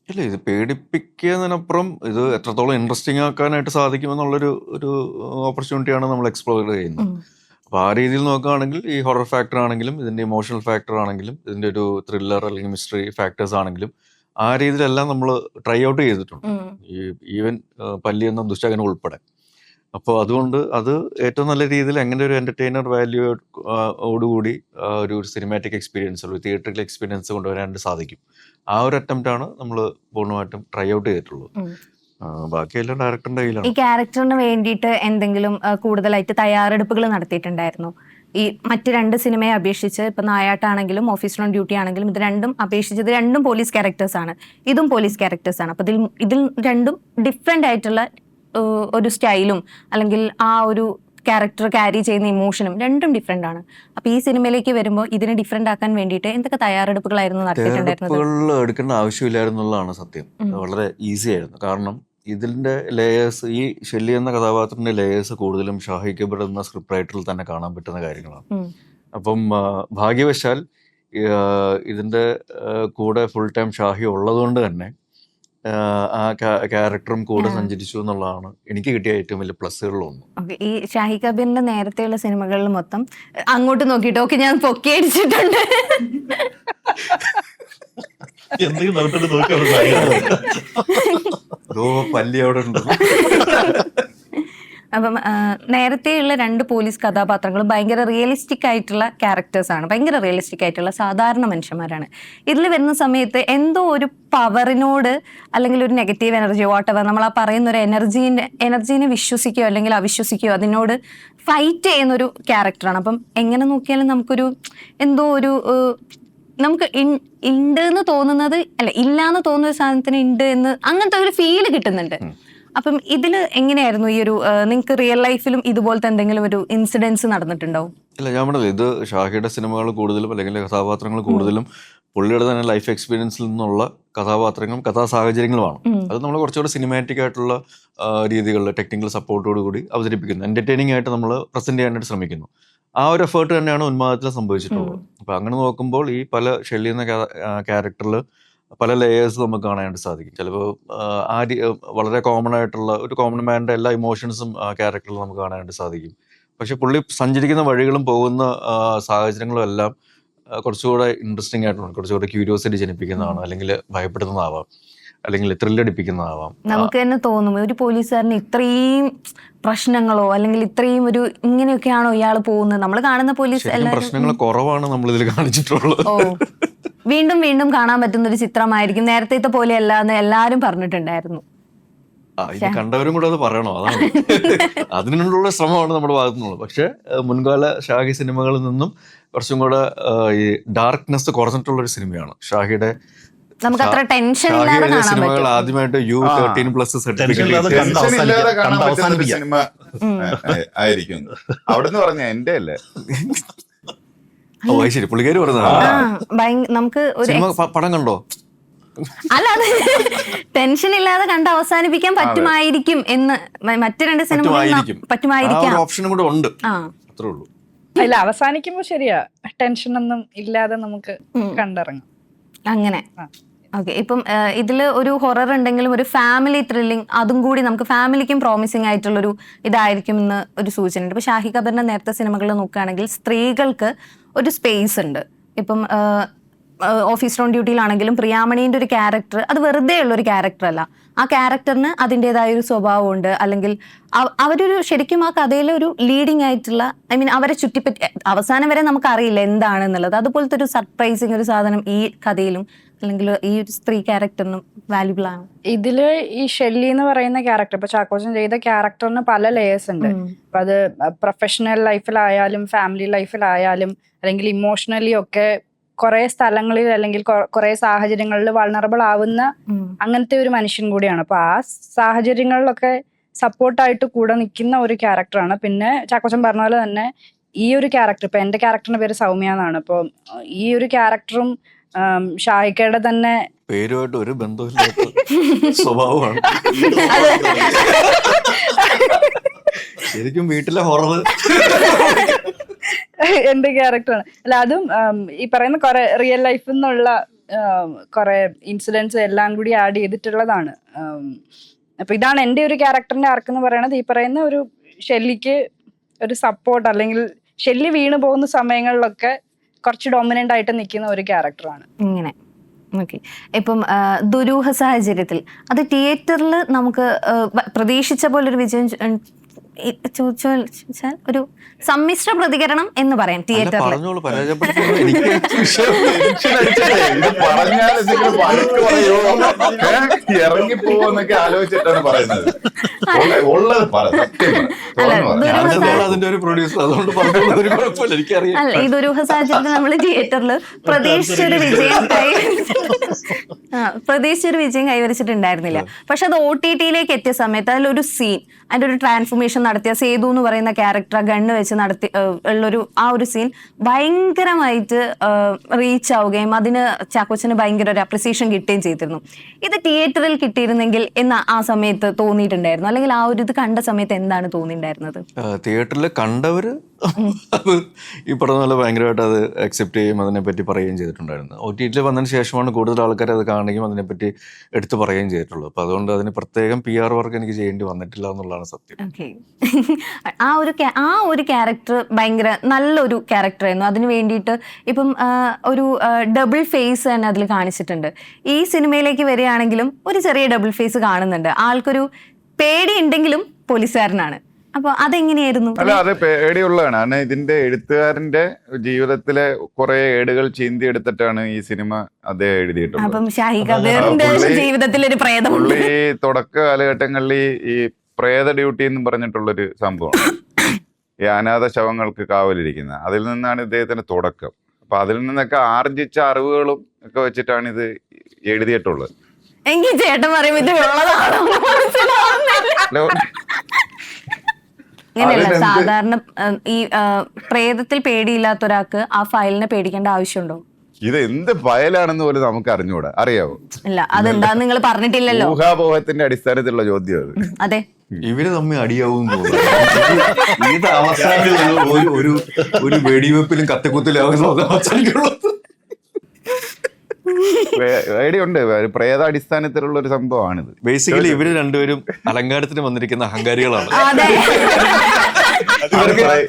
ഇല്ല, ഇത് പേടിപ്പിക്കുന്നതിനപ്പുറം ഇത് എത്രത്തോളം ഇൻട്രസ്റ്റിംഗ് ആക്കാനായിട്ട് സാധിക്കുമെന്നുള്ളൊരു ഓപ്പർച്യൂണിറ്റിയാണ് നമ്മൾ എക്സ്പ്ലോർ ചെയ്യുന്നത്. അപ്പോൾ ആ രീതിയിൽ നോക്കുകയാണെങ്കിൽ ഈ ഹൊറർ ഫാക്ടർ ആണെങ്കിലും ഇതിൻ്റെ ഇമോഷണൽ ഫാക്ടർ ആണെങ്കിലും ഇതിൻ്റെ ഒരു ത്രില്ലർ അല്ലെങ്കിൽ മിസ്റ്ററി ഫാക്ടേഴ്സ് ആണെങ്കിലും ആ രീതിയിലെല്ലാം നമ്മൾ ട്രൈ ഔട്ട് ചെയ്തിട്ടുണ്ട്. ഈവൻ പല്ലി എന്ന ദുശകനം ഉൾപ്പെടെ. അപ്പോൾ അതുകൊണ്ട് അത് ഏറ്റവും നല്ല രീതിയിൽ എങ്ങനെ ഒരു എൻ്റർടൈനർ വാല്യൂ ഓടുകൂടി ഒരു സിനിമാറ്റിക് എക്സ്പീരിയൻസ്, ഒരു തിയേറ്ററിക്കൽ എക്സ്പീരിയൻസ് കൊണ്ടുവരാനായിട്ട് സാധിക്കും. ആ ഒരു അറ്റംപ്റ്റാണ് നമ്മൾ പൂർണ്ണമായിട്ടും ട്രൈ ഔട്ട് ചെയ്തിട്ടുള്ളത്. ബാക്കിയെല്ലാം ഡയറക്ടറിന്റെ ഈ കയ്യിലാണ്. ക്യാരക്ടറിന് വേണ്ടിയിട്ട് എന്തെങ്കിലും കൂടുതലായിട്ട് തയ്യാറെടുപ്പുകൾ നടത്തിയിട്ടുണ്ടായിരുന്നു? ഈ മറ്റ് 2 സിനിമയെ അപേക്ഷിച്ച് ഇപ്പൊ നായാട്ടാണെങ്കിലും ഓഫീസർ ഓൺ ഡ്യൂട്ടി ആണെങ്കിലും ഇത് രണ്ടും അപേക്ഷിച്ചത് രണ്ടും പോലീസ് ക്യാരക്ടേഴ്സ് ആണ്, ഇതും പോലീസ് ക്യാരക്ടേഴ്സ് ആണ്. അപ്പൊ ഇതിൽ രണ്ടും ഡിഫറെന്റ് ആയിട്ടുള്ള ഒരു സ്റ്റൈലും അല്ലെങ്കിൽ ആ ഒരു ക്യാരക്ടർ ക്യാരി ചെയ്യുന്ന ഇമോഷനും രണ്ടും ഡിഫറെന്റ് ആണ്. അപ്പൊ ഈ സിനിമയിലേക്ക് വരുമ്പോൾ ഇതിനെ ഡിഫറെന്റ് ആക്കാൻ വേണ്ടിയിട്ട് എന്തൊക്കെ തയ്യാറെടുപ്പുകളായിരുന്നു നടത്തിയിട്ടുണ്ടായിരുന്നത്? തയ്യാറെടുപ്പുകൾ എടുക്കേണ്ട ആവശ്യമില്ലായിരുന്നുള്ളതാണ് സത്യം. വളരെ ഈസി ആയിരുന്നു. കാരണം ഇതിന്റെ ലേയേഴ്സ്, ഈ ഷെല്ലി എന്ന കഥാപാത്രത്തിന്റെ ലേയേഴ്സ് കൂടുതലും ഷാഹി കബീർ എന്ന സ്ക്രിപ്റ്റ് റൈറ്ററിൽ തന്നെ കാണാൻ പറ്റുന്ന കാര്യങ്ങളാണ്. അപ്പം ഭാഗ്യവശാൽ ഇതിന്റെ കൂടെ ഫുൾ ടൈം ഷാഹി ഉള്ളതുകൊണ്ട് തന്നെ ആ ക്യാരക്ടറും കൂടെ സഞ്ചരിച്ചു എന്നുള്ളതാണ് എനിക്ക് കിട്ടിയ ഏറ്റവും വലിയ പ്ലസ്സുകളിലൊന്നും. ഓക്കെ, ഈ ഷാഹി കബീറിന്റെ നേരത്തെയുള്ള സിനിമകളിൽ മൊത്തം അങ്ങോട്ട് നോക്കിയിട്ട് ഓക്കെ ഞാൻ പൊക്കി അടിച്ചിട്ടുണ്ട്. എന്തെങ്കിലും നടത്തിട്ട് നോക്കിയാണ് അതോ പല്ലി അവിടെ ഉണ്ട്. അപ്പം നേരത്തെയുള്ള 2 പോലീസ് കഥാപാത്രങ്ങളും ഭയങ്കര റിയലിസ്റ്റിക് ആയിട്ടുള്ള ക്യാരക്ടേഴ്സാണ്, ഭയങ്കര റിയലിസ്റ്റിക് ആയിട്ടുള്ള സാധാരണ മനുഷ്യന്മാരാണ്. ഇതിൽ വരുന്ന സമയത്ത് എന്തോ ഒരു പവറിനോട് അല്ലെങ്കിൽ ഒരു നെഗറ്റീവ് എനർജി വാട്ടെവർ നമ്മൾ ആ പറയുന്ന ഒരു എനർജീനെ വിശ്വസിക്കുകയോ അല്ലെങ്കിൽ അവിശ്വസിക്കുകയോ അതിനോട് ഫൈറ്റ് ചെയ്യുന്നൊരു ക്യാരക്ടറാണ്. അപ്പം എങ്ങനെ നോക്കിയാലും നമുക്കൊരു എന്തോ ഒരു നമുക്ക് ഉണ്ട് എന്ന് തോന്നുന്നത് അല്ല, ഇല്ലാന്ന് തോന്നുന്ന ഒരു സാധനത്തിന് ഉണ്ട് എന്ന് അങ്ങനത്തെ ഒരു ഫീല് കിട്ടുന്നുണ്ട്. അപ്പം ഇതിൽ എങ്ങനെയായിരുന്നു ഈ ഒരു നിങ്ങൾക്ക് റിയൽ ലൈഫിലും ഇതുപോലത്തെ എന്തെങ്കിലും ഒരു ഇൻസിഡൻസ് നടന്നിട്ടുണ്ടാവും? ഇല്ല, ഞാൻ പറഞ്ഞത് ഇത് ഷാഹിയുടെ സിനിമകൾ കൂടുതലും അല്ലെങ്കിൽ കഥാപാത്രങ്ങൾ കൂടുതലും പുള്ളിയുടെ തന്നെ ലൈഫ് എക്സ്പീരിയൻസിൽ നിന്നുള്ള കഥാപാത്രങ്ങളും കഥാസാഹചര്യങ്ങളുമാണ്. അത് നമ്മൾ കുറച്ചുകൂടി സിനിമാറ്റിക് ആയിട്ടുള്ള രീതികളിൽ ടെക്നിക്കൽ സപ്പോർട്ടോട് കൂടി അവതരിപ്പിക്കുന്നു, എന്റർടൈനിങ് ആയിട്ട് നമ്മൾ പ്രസന്റ് ചെയ്യാനായിട്ട് ശ്രമിക്കുന്നു. ആ ഒരു എഫേർട്ട് തന്നെയാണ് ഉന്മാദത്തിൽ സംഭവിച്ചിട്ടുള്ളത്. അപ്പൊ അങ്ങനെ നോക്കുമ്പോൾ ഈ പല ഷെല്ലി എന്ന ക്യാരക്ടറിൽ പല ലേയേഴ്സ് നമുക്ക് കാണാനായിട്ട് സാധിക്കും. ചിലപ്പോൾ വളരെ കോമൺ ആയിട്ടുള്ള ഒരു കോമൺ മാൻ്റെ എല്ലാ ഇമോഷൻസും ആ ക്യാരക്ടറിൽ നമുക്ക് കാണാനായിട്ട് സാധിക്കും. പക്ഷെ പുള്ളി സഞ്ചരിക്കുന്ന വഴികളും പോകുന്ന സാഹചര്യങ്ങളും എല്ലാം കുറച്ചുകൂടെ ഇൻട്രസ്റ്റിംഗ് ആയിട്ടുണ്ട്, കുറച്ചുകൂടെ ക്യൂരിയോസിറ്റി ജനിപ്പിക്കുന്നതാണ്, അല്ലെങ്കിൽ ഭയപ്പെടുന്നതാവാം, അല്ലെങ്കിൽ ത്രില്ലടിപ്പിക്കുന്നതാവാം. നമുക്ക് തന്നെ തോന്നും ഒരു പോലീസുകാരന് ഇത്രയും പ്രശ്നങ്ങളോ അല്ലെങ്കിൽ ഇത്രയും ഒരു ഇങ്ങനെയൊക്കെയാണോ ഇയാൾ പോകുന്നത്? നമ്മൾ കാണുന്ന പോലീസ് പ്രശ്നങ്ങൾ കുറവാണ് നമ്മൾ ഇതിൽ കാണിച്ചിട്ടുള്ളത്. ഓ, വീണ്ടും വീണ്ടും കാണാൻ പറ്റുന്ന ഒരു ചിത്രമായിരിക്കും, നേരത്തെ പോലെയല്ല എന്ന് എല്ലാരും പറഞ്ഞിട്ടുണ്ടായിരുന്നു. ഇത് കണ്ടവരും കൂടെ അത് പറയണോ? അതാണ് അതിനുള്ള ശ്രമമാണ് നമ്മുടെ ഭാഗത്തു നിന്നുള്ളത്. പക്ഷെ മുൻകാല ഷാഹി സിനിമകളിൽ നിന്നും കുറച്ചും കൂടെ ഈ ഡാർക്ക്നെസ് കുറഞ്ഞിട്ടുള്ള ഒരു സിനിമയാണ് ഷാഹിയുടെ. നമുക്ക് അത്ര ടെൻഷൻ ഇല്ലാതെ കാണാൻ സിനിമകൾ പറ്റും. ആദ്യമായിട്ട് U13+ സർട്ടിഫിക്കറ്റ് സിനിമ ആയിരിക്കും. അവിടെന്ന് പറഞ്ഞ എന്റെ അല്ലേ? ഓ ശരി, പുള്ളിക്കാരി പറഞ്ഞതാണ്. നമുക്ക് ഒരു സിനിമ പടം കണ്ടോ? അല്ല, അത് ടെൻഷൻ ഇല്ലാതെ കണ്ട് അവസാനിപ്പിക്കാൻ പറ്റുമായിരിക്കും എന്ന് മറ്റു 2 സിനിമകളും പറ്റുമായിരിക്കാം. ഓപ്ഷനും കൂടെ ഉണ്ട്, അത്രേ ഉള്ളൂ. അല്ല, അവസാനിക്കുമ്പോ ശരിയാ, ടെൻഷൻ ഒന്നും ഇല്ലാതെ നമുക്ക് കണ്ടിറങ്ങാം അങ്ങനെ. ഓക്കെ, ഇപ്പം ഇതിൽ ഒരു ഹൊറർ ഉണ്ടെങ്കിലും ഒരു ഫാമിലി ത്രില്ലിംഗ് അതും കൂടി നമുക്ക് ഫാമിലിക്കും പ്രോമിസിങ് ആയിട്ടുള്ളൊരു ഇതായിരിക്കും എന്ന് ഒരു സൂചനയുണ്ട്. ഇപ്പം ഷാഹി കബീറിന്റെ നേരത്തെ സിനിമകളിൽ നോക്കുകയാണെങ്കിൽ സ്ത്രീകൾക്ക് ഒരു സ്പേസ് ഉണ്ട്. ഇപ്പം ഓഫീസർ ഓൺ ഡ്യൂട്ടിയിലാണെങ്കിലും പ്രിയാമണീൻ്റെ ഒരു ക്യാരക്ടർ അത് വെറുതെ ഉള്ളൊരു ക്യാരക്ടർ അല്ല, ആ ക്യാരക്ടറിന് അതിൻ്റെതായ ഒരു സ്വഭാവമുണ്ട്. അല്ലെങ്കിൽ അവരൊരു ശരിക്കും ആ കഥയിലെ ഒരു ലീഡിങ് ആയിട്ടുള്ള അവരെ ചുറ്റിപ്പറ്റി അവസാനം വരെ നമുക്ക് അറിയില്ല എന്താണെന്നുള്ളത്. അതുപോലത്തെ ഒരു സർപ്രൈസിങ് ഒരു സാധനം ഈ കഥയിലും അല്ലെങ്കിൽ ഈ ഒരു സ്ത്രീ ക്യാരക്ടറിനും വാല്യുബിൾ ആണ്. ഇതില് ഈ ഷെല്ലി എന്ന് പറയുന്ന ക്യാരക്ടർ, ഇപ്പൊ ചാക്കോച്ചൻ ചെയ്ത ക്യാരക്ടറിന് പല ലേയേഴ്സ് ഉണ്ട്. അപ്പൊ അത് പ്രൊഫഷണൽ ലൈഫിലായാലും ഫാമിലി ലൈഫിലായാലും അല്ലെങ്കിൽ ഇമോഷണലി ഒക്കെ കുറെ സ്ഥലങ്ങളിൽ അല്ലെങ്കിൽ കുറെ സാഹചര്യങ്ങളിൽ വൾണറബിൾ ആവുന്ന അങ്ങനത്തെ ഒരു മനുഷ്യൻ കൂടിയാണ്. അപ്പൊ ആ സാഹചര്യങ്ങളിലൊക്കെ സപ്പോർട്ടായിട്ട് കൂടെ നിൽക്കുന്ന ഒരു ക്യാരക്ടറാണ്. പിന്നെ ചാക്കോച്ചൻ പറഞ്ഞ പോലെ തന്നെ ഈ ഒരു ക്യാരക്ടർ, ഇപ്പൊ എന്റെ ക്യാരക്ടറിന്റെ പേര് സൗമ്യ എന്നാണ്. അപ്പൊ ഈ ഒരു ക്യാരക്ടറും ഷാഹിക്കയുടെ തന്നെ പേരുമായിട്ട് ഒരു ബന്ധമില്ലാത്ത സ്വഭാവമാണ്. ശരിക്കും വീട്ടിലെ ഹൊറർ എന്റെ ക്യാരക്ടറാണ്. അല്ല, അതും ഈ പറയുന്ന കുറെ റിയൽ ലൈഫിൽ നിന്നുള്ള കുറെ ഇൻസിഡൻസ് എല്ലാം കൂടി ആഡ് ചെയ്തിട്ടുള്ളതാണ്. അപ്പൊ ഇതാണ് എന്റെ ഒരു ക്യാരക്ടറിന്റെ ആർക്ക് എന്ന് പറയുന്നത്. ഈ പറയുന്ന ഒരു ഷെല്ലിക്ക് ഒരു സപ്പോർട്ട് അല്ലെങ്കിൽ ഷെല്ലി വീണ് പോകുന്ന സമയങ്ങളിലൊക്കെ കുറച്ച് ഡോമിനന്റ് ആയിട്ട് നിൽക്കുന്ന ഒരു ക്യാരക്ടറാണ്. ഇങ്ങനെ ഓക്കെ, ഇപ്പം ദുരൂഹ സാഹചര്യത്തിൽ അത് തിയേറ്ററിൽ നമുക്ക് പ്രതീക്ഷിച്ച പോലൊരു വിജയം ചോദിച്ചാൽ ഒരു സമ്മിശ്ര പ്രതികരണം എന്ന് പറയാം അല്ല, തിയേറ്ററിൽ. പറഞ്ഞോളൂ, പരാജയപ്പെടുത്തുന്നു. എനിക്ക് ഇത് പറഞ്ഞാൽ എന്തെങ്കിലും വഴക്ക് പറയോ, ഇറങ്ങിപ്പോവെന്നൊക്കെ ആലോചിച്ചിട്ടാണ് പറയുന്നത്. ഉള്ളത് പറ, സത്യം പറ, തുറന്ന് പറ. ഞാൻ തന്നെയാണ് അതിന്റെ ഒരു പ്രൊഡ്യൂസർ, അതുകൊണ്ട് പറഞ്ഞോളൂ, ഒരു കുഴപ്പമില്ല, എനിക്കറിയാം. അല്ല, ഈ ദുരൂഹ സാഹചര്യത്തിൽ നമ്മൾ തിയേറ്ററിൽ പ്രതീക്ഷിച്ചൊരു വിജയം കൈവരിച്ചിട്ടുണ്ടായിരുന്നില്ല. പക്ഷെ അത് OTT-ലേക്ക് എത്തിയ സമയത്ത് അതിലൊരു സീൻ, അതിന്റെ ഒരു ട്രാൻസ്ഫോർമേഷൻ നടത്തിയ സേതു എന്ന് പറയുന്ന ക്യാരക്ടർ ഗണ്ണ് വെച്ച് നടത്തി ഉള്ളൊരു ആ ഒരു സീൻ ഭയങ്കരമായിട്ട് റീച്ച് ആവുകയും അതിന് ചാക്കോച്ചന് ഭയങ്കര ഒരു അപ്രിസിയേഷൻ കിട്ടുകയും ചെയ്തിരുന്നു. ഇത് തിയേറ്ററിൽ കിട്ടിയിരുന്നെങ്കിൽ എന്ന് ആ സമയത്ത് തോന്നിയിട്ടുണ്ടായിരുന്നു, അല്ലെങ്കിൽ ആ ഒരു ഇത് കണ്ട സമയത്ത് എന്താണ് തോന്നിയിട്ടുണ്ടായിരുന്നത്? തിയേറ്ററിൽ കണ്ടവര് അത് ഈ പറഞ്ഞ പോലെ ഭയങ്കരമായിട്ട് അത് അക്സെപ്റ്റ് ചെയ്യും, അതിനെപ്പറ്റി പറയുകയും ചെയ്തിട്ടുണ്ടായിരുന്നു. OTT വന്നതിന് ശേഷമാണ് കൂടുതൽ ആൾക്കാർ അത് കാണുകയും അതിനെപ്പറ്റി എടുത്തു പറയുകയും ചെയ്തിട്ടുള്ളത്. അപ്പൊ അതുകൊണ്ട് അതിന് പ്രത്യേകം PR വർക്ക് എനിക്ക് ചെയ്യേണ്ടി വന്നിട്ടില്ല എന്നുള്ളതാണ് സത്യം. ഓക്കെ. ആ ഒരു ക്യാരക്ടർ ഭയങ്കര നല്ലൊരു ക്യാരക്ടറായിരുന്നു. അതിന് വേണ്ടിയിട്ട് ഇപ്പം ഒരു ഡബിൾ ഫേസ് തന്നെ അതിൽ കാണിച്ചിട്ടുണ്ട്. ഈ സിനിമയിലേക്ക് വരികയാണെങ്കിലും ഒരു ചെറിയ ഡബിൾ ഫേസ് കാണുന്നുണ്ട്. ആൾക്കൊരു പേടി ഉണ്ടെങ്കിലും പോലീസുകാരനാണ്. അപ്പൊ അതെങ്ങനെയായിരുന്നു? അല്ല, അത് പേടിയുള്ളതാണ്. കാരണം ഇതിന്റെ എഴുത്തുകാരന്റെ ജീവിതത്തിലെ കുറെ ഏടുകൾ ചീന്തി എടുത്തിട്ടാണ് ഈ സിനിമ അദ്ദേഹം എഴുതിയിട്ടുള്ളത്. അപ്പം ഷാഹി കബീറിന്റെ ജീവിതത്തിൽ ഒരു പ്രേതമുണ്ട്. പുള്ളി തുടക്ക കാലഘട്ടങ്ങളിൽ ഈ പ്രേത ഡ്യൂട്ടി എന്ന് പറഞ്ഞിട്ടുള്ളൊരു സംഭവമാണ്, ഈ അനാഥ ശവങ്ങൾക്ക് കാവലിരിക്കുന്ന. അതിൽ നിന്നാണ് ഇദ്ദേഹത്തിന്റെ തുടക്കം. അപ്പൊ അതിൽ നിന്നൊക്കെ ആർജിച്ച അറിവുകളും ഒക്കെ വെച്ചിട്ടാണ് ഇത് എഴുതിയിട്ടുള്ളത്. എങ്കിൽ ചേട്ടൻ പറയും ഇത് ഉള്ളതാണോ? അങ്ങനെയല്ല, സാധാരണ ഈ പ്രേതത്തിൽ പേടിയില്ലാത്ത ഒരാൾക്ക് ആ ഫയലിനെ പേടിക്കേണ്ട ആവശ്യമുണ്ടോ? ഇത് എന്ത് ഫയലാണെന്ന് പോലും നമുക്ക് അറിഞ്ഞുകൂടാ, അറിയാവോ? ഇല്ല, അതെന്താ നിങ്ങൾ പറഞ്ഞിട്ടില്ലല്ലോ. ഊഹാപോഹത്തിന്റെ അടിസ്ഥാനത്തിലുള്ള ചോദ്യം അത്. അതെ, ഇവര് തമ്മിൽ അടിയാവും തോന്നുന്നു. ഇത് അവസാനം ഒരു വെടിവെപ്പിലും കത്തിക്കുത്തിലും അവസാനിക്കുള്ളത്. പേടിയുണ്ട്, പ്രേതാടിസ്ഥാനത്തിലുള്ള ഒരു സംഭവമാണിത്. ബേസിക്കലി ഇവര് രണ്ടുപേരും അലങ്കാരത്തിന് വന്നിരിക്കുന്ന അഹങ്കാരികളാണ്. അതെ.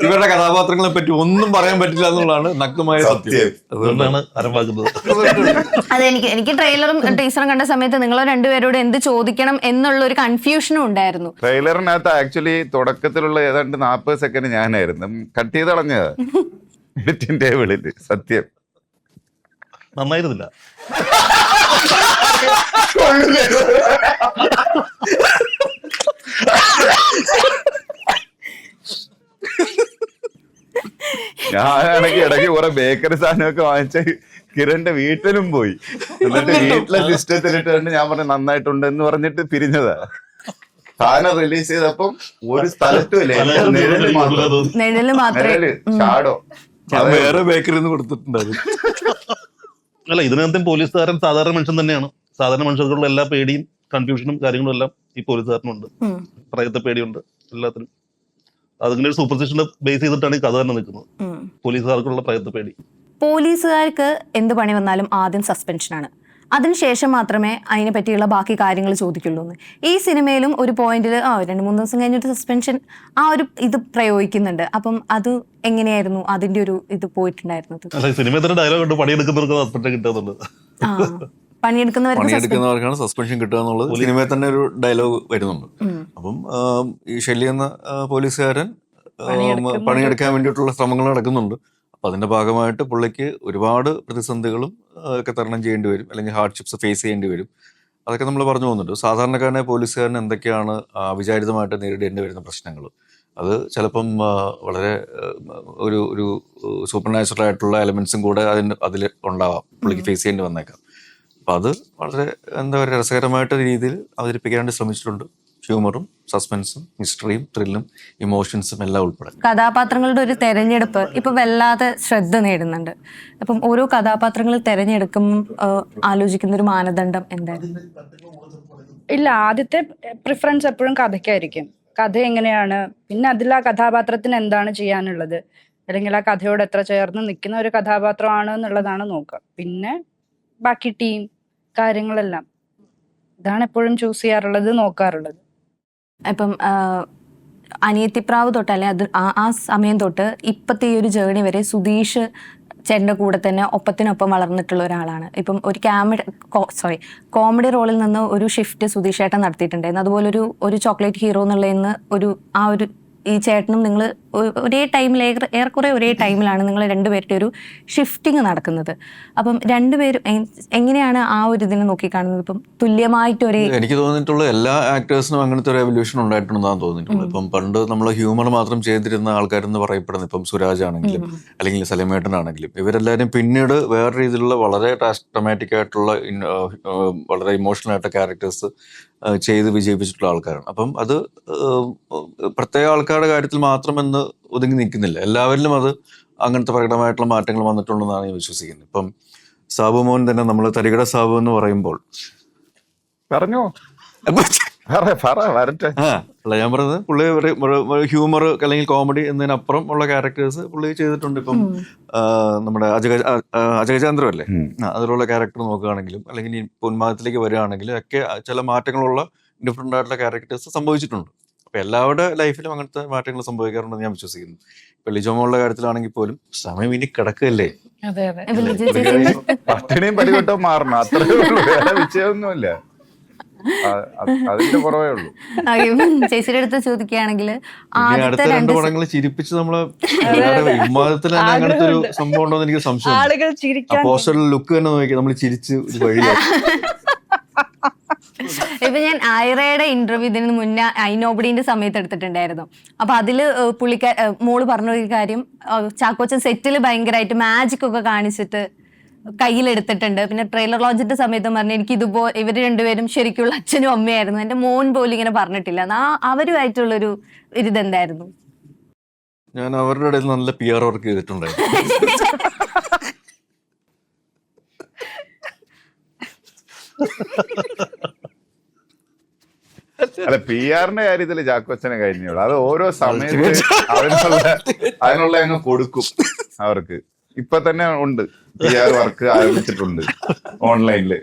ഇവരുടെ കഥാപാത്രങ്ങളെ പറ്റി ഒന്നും പറയാൻ പറ്റില്ല എന്നുള്ളതാണ് നഗ്നമായ സത്യം. അതുകൊണ്ടാണ് അരമാകുന്നത്. എനിക്ക് ട്രെയിലറും ടീച്ചറും കണ്ട സമയത്ത് നിങ്ങൾ രണ്ടുപേരോട് എന്ത് ചോദിക്കണം എന്നുള്ള ഒരു കൺഫ്യൂഷനും ഉണ്ടായിരുന്നു. ട്രെയിലറിനകത്ത് ആക്ച്വലി തുടക്കത്തിലുള്ള ഏതാണ്ട് 40 സെക്കൻഡ് ഞാനായിരുന്നു കട്ട് ചെയ്ത് കളഞ്ഞത് എഡിറ്റിംഗ് ടേബിളിൽ. സത്യം നന്നായിരുന്നില്ല. ഞാനാണെങ്കിൽ ഇടയ്ക്ക് കുറെ ബേക്കറി സാധനമൊക്കെ വാങ്ങിച്ച കിരണിന്റെ വീട്ടിലും പോയി. എന്നിട്ട് വീട്ടിലെ സിസ്റ്റത്തിലിട്ടുണ്ട് ഞാൻ പറഞ്ഞു നന്നായിട്ടുണ്ട് എന്ന് പറഞ്ഞിട്ട് പിരിഞ്ഞതാ. സാധനം റിലീസ് ചെയ്തപ്പം ഒരു സ്ഥലത്തും ഇല്ല, നിഴല് മാത്രമേ ഷാഡോ. വേറെ ബേക്കറി കൊടുത്തിട്ടുണ്ടായിരുന്നു. അല്ല, ഇതിനകത്തും പോലീസുകാരൻ സാധാരണ മനുഷ്യൻ തന്നെയാണ്. സാധാരണ മനുഷ്യർക്കുള്ള എല്ലാ പേടിയും കൺഫ്യൂഷനും കാര്യങ്ങളും എല്ലാം ഈ പോലീസുകാരനുണ്ട്. പ്രയത്തെ പേടിയുണ്ട് എല്ലാത്തിനും. അതിങ്ങനെ ഒരു സൂപ്പർസ്റ്റിഷനെ ബേസ് ചെയ്തിട്ടാണ് ഈ കഥ തന്നെ നിൽക്കുന്നത്. പോലീസുകാർക്കുള്ള പ്രയത്തെ പേടി. പോലീസുകാർക്ക് എന്ത് പണി വന്നാലും ആദ്യം സസ്പെൻഷനാണ്, അതിനുശേഷം മാത്രമേ അതിനെ പറ്റിയുള്ള ബാക്കി കാര്യങ്ങൾ ചോദിക്കുള്ളൂ എന്ന്. ഈ സിനിമയിലും ഒരു പോയിന്റിൽ 2-3 ദിവസം കഴിഞ്ഞിട്ട് സസ്പെൻഷൻ ആ ഒരു ഇത് പ്രയോഗിക്കുന്നുണ്ട്. അപ്പം അത് എങ്ങനെയായിരുന്നു അതിന്റെ ഒരു ഇത് പോയിട്ടുണ്ടായിരുന്നത്? സിനിമയുടെ ഡയലോഗ് ഉണ്ട്, പണിയെടുക്കുന്നവർക്ക് സസ്പെൻഷൻ കിട്ടുന്നുണ്ട്. പണിയെടുക്കുന്നവർക്കാണ് സസ്പെൻഷൻ കിട്ടുക എന്നുള്ളത് സിനിമയിൽ തന്നെ ഒരു ഡയലോഗ് വരുന്നുണ്ട്. അപ്പം ഈ ഷെല്ലി എന്ന പോലീസുകാരൻ പണിയെടുക്കാൻ വേണ്ടിയിട്ടുള്ള ശ്രമങ്ങൾ നടക്കുന്നുണ്ട്. അപ്പം അതിന്റെ ഭാഗമായിട്ട് പുള്ളിക്ക് ഒരുപാട് പ്രതിസന്ധികളും ഒക്കെ തരണം ചെയ്യേണ്ടി വരും, അല്ലെങ്കിൽ ഹാർഡ്ഷിപ്സ് ഫേസ് ചെയ്യേണ്ടി വരും. അതൊക്കെ നമ്മൾ പറഞ്ഞു പോകുന്നുണ്ട്. സാധാരണക്കാരനെ പോലീസുകാരൻ എന്തൊക്കെയാണ് അവിചാരിതമായിട്ട് നേരിടേണ്ടി വരുന്ന പ്രശ്നങ്ങൾ, അത് ചിലപ്പം വളരെ ഒരു സൂപ്പർ നാച്ചുറൽ ആയിട്ടുള്ള എലമെന്റ്സും കൂടെ അതിൽ ഉണ്ടാവാം, പുള്ളിക്ക് ഫേസ് ചെയ്യേണ്ടി വന്നേക്കാം. അപ്പം അത് വളരെ എന്താ പറയുക രസകരമായിട്ട് രീതിയിൽ അവതരിപ്പിക്കാനായിട്ട് ശ്രമിച്ചിട്ടുണ്ട്. ഹ്യൂമറും സസ്പെൻസും മിസ്റ്ററിയും ത്രില്ലും ഇമോഷൻസും എല്ലാം ഉൾപ്പെടെ. കഥാപാത്രങ്ങളുടെ ഒരു തെരഞ്ഞെടുപ്പ് ഇപ്പൊ വല്ലാതെ ശ്രദ്ധ നേടുന്നുണ്ട്. അപ്പം ഓരോ കഥാപാത്രങ്ങൾ തെരഞ്ഞെടുക്കുമ്പോൾ ആലോചിക്കുന്ന ഒരു മാനദണ്ഡം എന്തായിരുന്നു? ഇല്ല, ആദ്യത്തെ പ്രിഫറൻസ് എപ്പോഴും കഥയ്ക്കായിരിക്കും. കഥ എങ്ങനെയാണ്, പിന്നെ അതിൽ ആ കഥാപാത്രത്തിന് എന്താണ് ചെയ്യാനുള്ളത്, അല്ലെങ്കിൽ ആ കഥയോട് എത്ര ചേർന്ന് നിൽക്കുന്ന ഒരു കഥാപാത്രമാണ് എന്നുള്ളതാണ് നോക്കുക. പിന്നെ ബാക്കി ടീം കാര്യങ്ങളെല്ലാം ഇതാണ് എപ്പോഴും ചൂസ് ചെയ്യാറുള്ളത്, നോക്കാറുള്ളത്. ഇപ്പം അനിയത്തിപ്രാവ് തൊട്ട് അല്ലെ അത് ആ സമയം തൊട്ട് ഇപ്പത്തെ ഈ ഒരു ജേർണി വരെ സുധീഷ് ചേട്ടൻ്റെ കൂടെ തന്നെ ഒപ്പത്തിനൊപ്പം വളർന്നിട്ടുള്ള ഒരാളാണ്. ഇപ്പം ഒരു കോമഡി റോളിൽ നിന്ന് ഒരു ഷിഫ്റ്റ് സുധീഷ് ചേട്ടൻ നടത്തിയിട്ടുണ്ടായിരുന്നു. അതുപോലെ ഒരു ചോക്ലേറ്റ് ഹീറോ എന്നുള്ളതിൽ നിന്ന് ഒരു ഈ ചേട്ടനും നിങ്ങൾ ഒരേ ടൈമിൽ ഏറെക്കുറെ ഒരേ ടൈമിലാണ് നിങ്ങൾ രണ്ടുപേരുടെ ഒരു ഷിഫ്റ്റിംഗ് നടക്കുന്നത്. അപ്പം രണ്ടുപേരും എങ്ങനെയാണ് ആ ഒരു ഇതിനെ നോക്കിക്കാണുന്നത്? ഇപ്പം തുല്യമായിട്ട് ഒരേ എനിക്ക് തോന്നിയിട്ടുള്ള എല്ലാ ആക്ടേഴ്സിനും അങ്ങനത്തെ ഒരു എവല്യൂഷൻ ഉണ്ടായിട്ടുണ്ടെന്നാണ് തോന്നിയിട്ടുള്ളത്. ഇപ്പം പണ്ട് നമ്മൾ ഹ്യൂമർ മാത്രം ചെയ്തിരുന്ന ആൾക്കാരെന്ന് പറയപ്പെടുന്നത് ഇപ്പം സുരാജ് ആണെങ്കിലും അല്ലെങ്കിൽ സലിമേട്ടനാണെങ്കിലും ഇവരെല്ലാവരും പിന്നീട് വേറെ രീതിയിലുള്ള വളരെ ഡ്രാമാറ്റിക് ആയിട്ടുള്ള വളരെ ഇമോഷണൽ ആയിട്ട് ക്യാരക്ടേഴ്സ് ചെയ്ത് വിജയിപ്പിച്ചിട്ടുള്ള ആൾക്കാരാണ്. അപ്പം അത് പ്രത്യേക ആൾക്കാരുടെ കാര്യത്തിൽ മാത്രമെന്ന് ഒതുങ്ങി നിൽക്കുന്നില്ല, എല്ലാവരിലും അത് അങ്ങനത്തെ പ്രകടമായിട്ടുള്ള മാറ്റങ്ങൾ വന്നിട്ടുണ്ടെന്നാണ് ഞാൻ വിശ്വസിക്കുന്നത്. ഇപ്പം സാബു മോൻ തന്നെ നമ്മൾ തരികട സാബു എന്ന് പറയുമ്പോൾ പറഞ്ഞോ വരട്ടെ. അല്ല ഞാൻ പറഞ്ഞത് പുള്ളി ഹ്യൂമർ അല്ലെങ്കിൽ കോമഡി എന്നതിനപ്പുറം ഉള്ള ക്യാരക്ടേഴ്സ് പുള്ളി ചെയ്തിട്ടുണ്ട്. ഇപ്പം നമ്മുടെ അജയചന്ദ്രൻ അല്ലേ, അതിലുള്ള ക്യാരക്ടർ നോക്കുകയാണെങ്കിലും അല്ലെങ്കിൽ ഈ ഉന്മാദത്തിലേക്ക് വരികയാണെങ്കിലും ഒക്കെ ചില മാറ്റങ്ങളുള്ള ഡിഫറെൻ്റ് ആയിട്ടുള്ള ക്യാരക്ടേഴ്സ് സംഭവിച്ചിട്ടുണ്ട്. അപ്പൊ എല്ലാവരുടെ ലൈഫിലും അങ്ങനത്തെ മാറ്റങ്ങൾ സംഭവിക്കാറുണ്ടെന്ന് ഞാൻ വിശ്വസിക്കുന്നു. ഇപ്പൊ ലിജോമോളുടെ കാര്യത്തിലാണെങ്കിൽ പോലും സമയം ഇനി കിടക്കുകയല്ലേ, പട്ടിണിയും പരിവട്ടവും മാറണം, അത്രേ ഉള്ളൂ, വേറെ വിഷയമൊന്നുമില്ല, അതിന്റെ കുറവേ ഉള്ളൂ. ചേച്ചിയുടെ അടുത്ത് ചോദിക്കുകയാണെങ്കിൽ അടുത്ത 2 പടങ്ങൾ ചിരിപ്പിച്ച് നമ്മളെ ഉന്മാദത്തിൽ തന്നെ അങ്ങനത്തെ ഒരു സംഭവം ഉണ്ടോന്ന് എനിക്ക് സംശയം. പോസ്റ്ററിൽ ലുക്ക് തന്നെ നോക്കി നമ്മൾ ചിരിച്ച് വഴിയാക്കി. ഇപ്പൊ ഞാൻ ആയിറയുടെ ഇന്റർവ്യൂ ഇതിന് മുന്നേ ഐനോബഡിന്റെ സമയത്ത് എടുത്തിട്ടുണ്ടായിരുന്നു. അപ്പൊ അതില് മോള് പറഞ്ഞ ഒരു കാര്യം, ചാക്കോച്ചൻ സെറ്റിൽ ഭയങ്കരമായിട്ട് മാജിക് ഒക്കെ കാണിച്ചിട്ട് കയ്യിലെടുത്തിട്ടുണ്ട്. പിന്നെ ട്രെയിലർ ലോഞ്ചിന്റെ സമയത്ത് പറഞ്ഞു എനിക്ക് ഇവര് രണ്ടുപേരും ശരിക്കുള്ള അച്ഛനും അമ്മയായിരുന്നു, എന്റെ മോൻ പോലും ഇങ്ങനെ പറഞ്ഞിട്ടില്ല. അവരുമായിട്ടുള്ളൊരു ഇതെന്തായിരുന്നു? ഞാൻ അവരുടെ ഇടയിൽ നല്ല PR വർക്ക് ചെയ്തിട്ടുണ്ടായിരുന്നു. അല്ല, PR-ന്റെ കാര്യത്തില് ചാക്കോച്ചനെ കഴിഞ്ഞോളൂ, അത് ഓരോ സമയത്ത് അതിനുള്ള അങ്ങ് കൊടുക്കും അവർക്ക്. ഇപ്പൊ തന്നെ ഉണ്ട് PR വർക്ക് ആരംഭിച്ചിട്ടുണ്ട് ഓൺലൈനില്.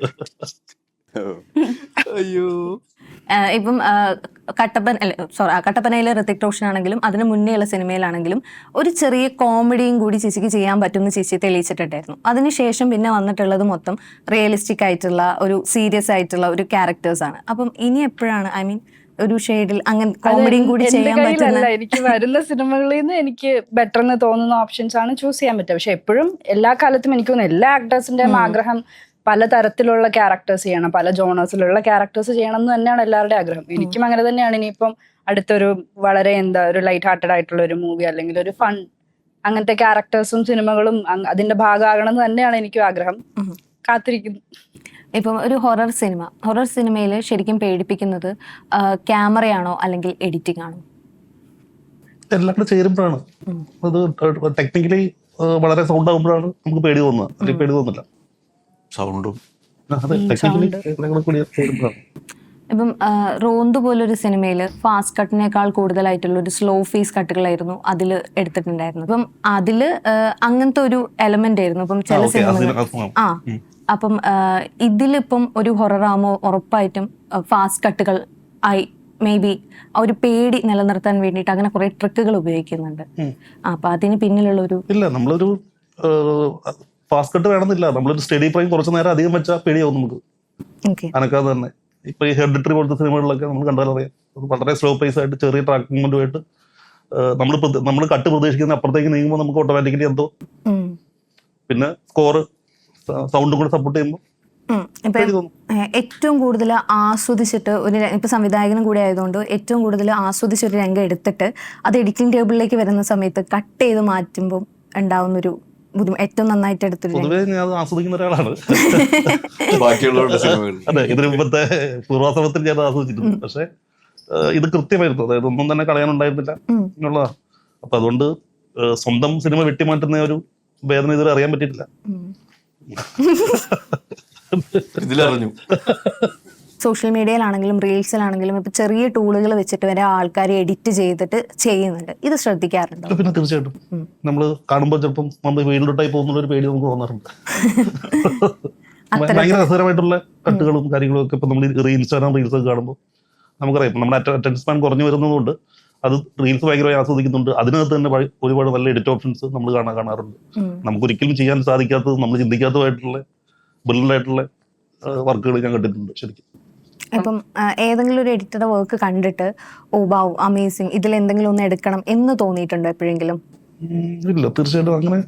അയ്യോ, ഇപ്പം കട്ടപ്പനയിലെ ഋതിക് റോഷൻ ആണെങ്കിലും അതിന് മുന്നേയുള്ള സിനിമയിലാണെങ്കിലും ഒരു ചെറിയ കോമഡിയും കൂടി ചേച്ചിക്ക് ചെയ്യാൻ പറ്റുമെന്ന് ചേച്ചി തെളിയിച്ചിട്ടുണ്ടായിരുന്നു. അതിനുശേഷം പിന്നെ വന്നിട്ടുള്ളത് മൊത്തം റിയലിസ്റ്റിക് ആയിട്ടുള്ള ഒരു സീരിയസ് ആയിട്ടുള്ള ഒരു ക്യാരക്ടേഴ്സാണ്. അപ്പം ഇനി എപ്പോഴാണ് ഒരു ഷെയ്ഡിൽ അങ്ങനെ കോമഡിയും കൂടി ചെയ്യാൻ പറ്റുന്ന? എനിക്ക് വരുന്ന സിനിമകളിൽ നിന്ന് എനിക്ക് ബെറ്റർ എന്ന് തോന്നുന്ന ഓപ്ഷൻസ് ആണ് ചൂസ് ചെയ്യാൻ പറ്റുക. പക്ഷെ എപ്പോഴും എല്ലാ കാലത്തും എനിക്ക് തോന്നുന്നു എല്ലാ ആക്ടേഴ്സിന്റെയും ആഗ്രഹം പല തരത്തിലുള്ള ക്യാരക്ടേഴ്സ് ചെയ്യണം, പല ജോണേഴ്സിലുള്ള ക്യാരക്ടേഴ്സ് ചെയ്യണം എന്ന് തന്നെയാണ് എല്ലാവരുടെയും ആഗ്രഹം. എനിക്കും അങ്ങനെ തന്നെയാണ്. ഇനിയിപ്പം അടുത്തൊരു വളരെ ഒരു ലൈറ്റ് ഹാർട്ടഡ് ആയിട്ടുള്ള ഒരു മൂവി അല്ലെങ്കിൽ ഒരു ഫൺ അങ്ങനത്തെ ക്യാരക്ടേഴ്സും സിനിമകളും അതിന്റെ ഭാഗമാകണം എന്ന് തന്നെയാണ് എനിക്കും ആഗ്രഹം. കാത്തിരിക്കുന്നു. ഇപ്പം ഒരു ഹൊറർ സിനിമയിൽ ശരിക്കും പേടിപ്പിക്കുന്നത് ക്യാമറയാണോ അല്ലെങ്കിൽ എഡിറ്റിംഗ് ആണോ? എല്ലാം കൂടെ ചേരുമ്പോഴാണ് അത് ടെക്നിക്കലി വളരെ സൗണ്ട് ആകുമ്പോഴാണ് നമുക്ക് പേടി തോന്നുക, അല്ലെങ്കിൽ പേടി തോന്നില്ല. സൗണ്ടും ഇപ്പം റോന്ത് പോലൊരു സിനിമയിൽ ഫാസ്റ്റ് കട്ടിനേക്കാൾ കൂടുതലായിട്ടുള്ള ഒരു സ്ലോ ഫേസ് കട്ടുകളായിരുന്നു അതിൽ എടുത്തിട്ടുണ്ടായിരുന്നു. അപ്പം അതില് അങ്ങനത്തെ ഒരു എലമെന്റ് ആയിരുന്നു. ഇപ്പം ചില സിനിമകൾ അപ്പം ഇതിലിപ്പം ഒരു ഹൊററാമോ ഉറപ്പായിട്ടും ഫാസ്റ്റ് കട്ടുകൾ ആയി മേ ബി ഒരു പേടി നിലനിർത്താൻ വേണ്ടിയിട്ട് അങ്ങനെ കുറെ ട്രിക്കുകൾ ഉപയോഗിക്കുന്നുണ്ട്. അപ്പൊ അതിന് പിന്നിലുള്ള ഒരു നമ്മളൊരു ഫാസ്റ്റ് കട്ട് വേണമെന്നില്ല, നമ്മളൊരു സ്റ്റഡി ഫ്രെയിം കുറച്ച് നേരം അധികം വെച്ചാൽ പേടിയാവും നമുക്ക് അനക്കാതെ തന്നെ. ഇപ്പൊ ഈ ഹെറിഡിറ്ററി പോലത്തെ സിനിമകളിലൊക്കെ നമ്മൾ കണ്ടാലറിയാം, വളരെ സ്ലോ പേസ് ആയിട്ട് ചെറിയ ട്രാക്ക് മൂവ്മെന്റുമായിട്ട് നമ്മൾ കട്ട് പ്രതീക്ഷിക്കുന്ന അപ്പുറത്തേക്ക് നീങ്ങുമ്പോൾ നമുക്ക് ഓട്ടോമാറ്റിക്കലി എന്തോ, പിന്നെ സ്കോറ് സൗണ്ടും കൂടെ സപ്പോർട്ട് ചെയ്യുമ്പോൾ ഏറ്റവും കൂടുതൽ ആസ്വദിച്ചിട്ട് ഇപ്പൊ സംവിധായകനും കൂടെ ആയതുകൊണ്ട് ഏറ്റവും കൂടുതൽ ആസ്വദിച്ച ഒരു രംഗം എടുത്തിട്ട് അത് എഡിറ്റിംഗ് ടേബിളിലേക്ക് വരുന്ന സമയത്ത് കട്ട് ചെയ്ത് മാറ്റുമ്പോൾ ഉണ്ടാവുന്നൊരു ഏറ്റവും നന്നായിട്ട് എടുത്തിട്ട് പൊതുവേ ഞാൻ ആസ്വദിക്കുന്ന ഒരാളാണ്. ബാക്കിയുള്ളവരുടെ സിനിമകൾ അതെ, ഇതിന് മുമ്പത്തെ പൂർവാശ്രമത്തിൽ ഞാൻ ആസ്വദിച്ചിട്ടുണ്ട്. പക്ഷെ ഇത് കൃത്യമായിരുന്നു, അതായത് ഒന്നും തന്നെ കളയാനുണ്ടായിരുന്നില്ല എന്നുള്ളതാണ്. അപ്പൊ അതുകൊണ്ട് സ്വന്തം സിനിമ വെട്ടിമാറ്റുന്ന ഒരു വേദന ഇതുവരെ അറിയാൻ പറ്റിയിട്ടില്ല. ഇതിലറിഞ്ഞു. സോഷ്യൽ മീഡിയയിലാണെങ്കിലും റീൽസിലാണെങ്കിലും ഇപ്പൊ ചെറിയ ടൂളുകൾ വെച്ചിട്ട് വരെ ആൾക്കാർ എഡിറ്റ് ചെയ്തിട്ട് ചെയ്യുന്നുണ്ട്. ഇത് ശ്രദ്ധിക്കാറുണ്ടോ? പിന്നെ തീർച്ചയായിട്ടും നമ്മൾ കാണുമ്പോൾ ചിലപ്പം നമ്മൾ വീട്ടിലോട്ടായി പോകുന്ന ഒരു പേടി നമുക്ക് തോന്നാറുണ്ട്. ഭയങ്കര രസകരമായിട്ടുള്ള കട്ടുകളും കാര്യങ്ങളും ഒക്കെ ഇപ്പൊ നമ്മൾ ഇൻസ്റ്റാഗ്രാം റീൽസ് ഒക്കെ കാണുമ്പോൾ നമുക്കറിയാം നമ്മുടെ അറ്റൻഷൻ സ്പാൻ കുറഞ്ഞു വരുന്നതുകൊണ്ട് അത് റീൽസ് ഭയങ്കരമായി ആസ്വദിക്കുന്നുണ്ട്. അതിനകത്ത് തന്നെ ഒരുപാട് നല്ല എഡിറ്റ് ഓപ്ഷൻസ് നമ്മൾ കാണാറുണ്ട്. നമുക്ക് ഒരിക്കലും ചെയ്യാൻ സാധിക്കാത്തത്, നമ്മൾ ചിന്തിക്കാത്തതായിട്ടുള്ള ബ്രില്യൻ്റ് ആയിട്ടുള്ള വർക്കുകൾ ഞാൻ കണ്ടിട്ടുണ്ട് ശരിക്കും. ഇപ്പം ഏതെങ്കിലും ഒരു എഡിറ്ററുടെ വർക്ക് കണ്ടിട്ട് ഓ ബാവ് അമേസിങ്, ഇതിൽ എന്തെങ്കിലും ഒന്ന് എടുക്കണം എന്ന് തോന്നിയിട്ടുണ്ടോ എപ്പോഴെങ്കിലും? ഇല്ല, തീർച്ചയായിട്ടും അങ്ങനെ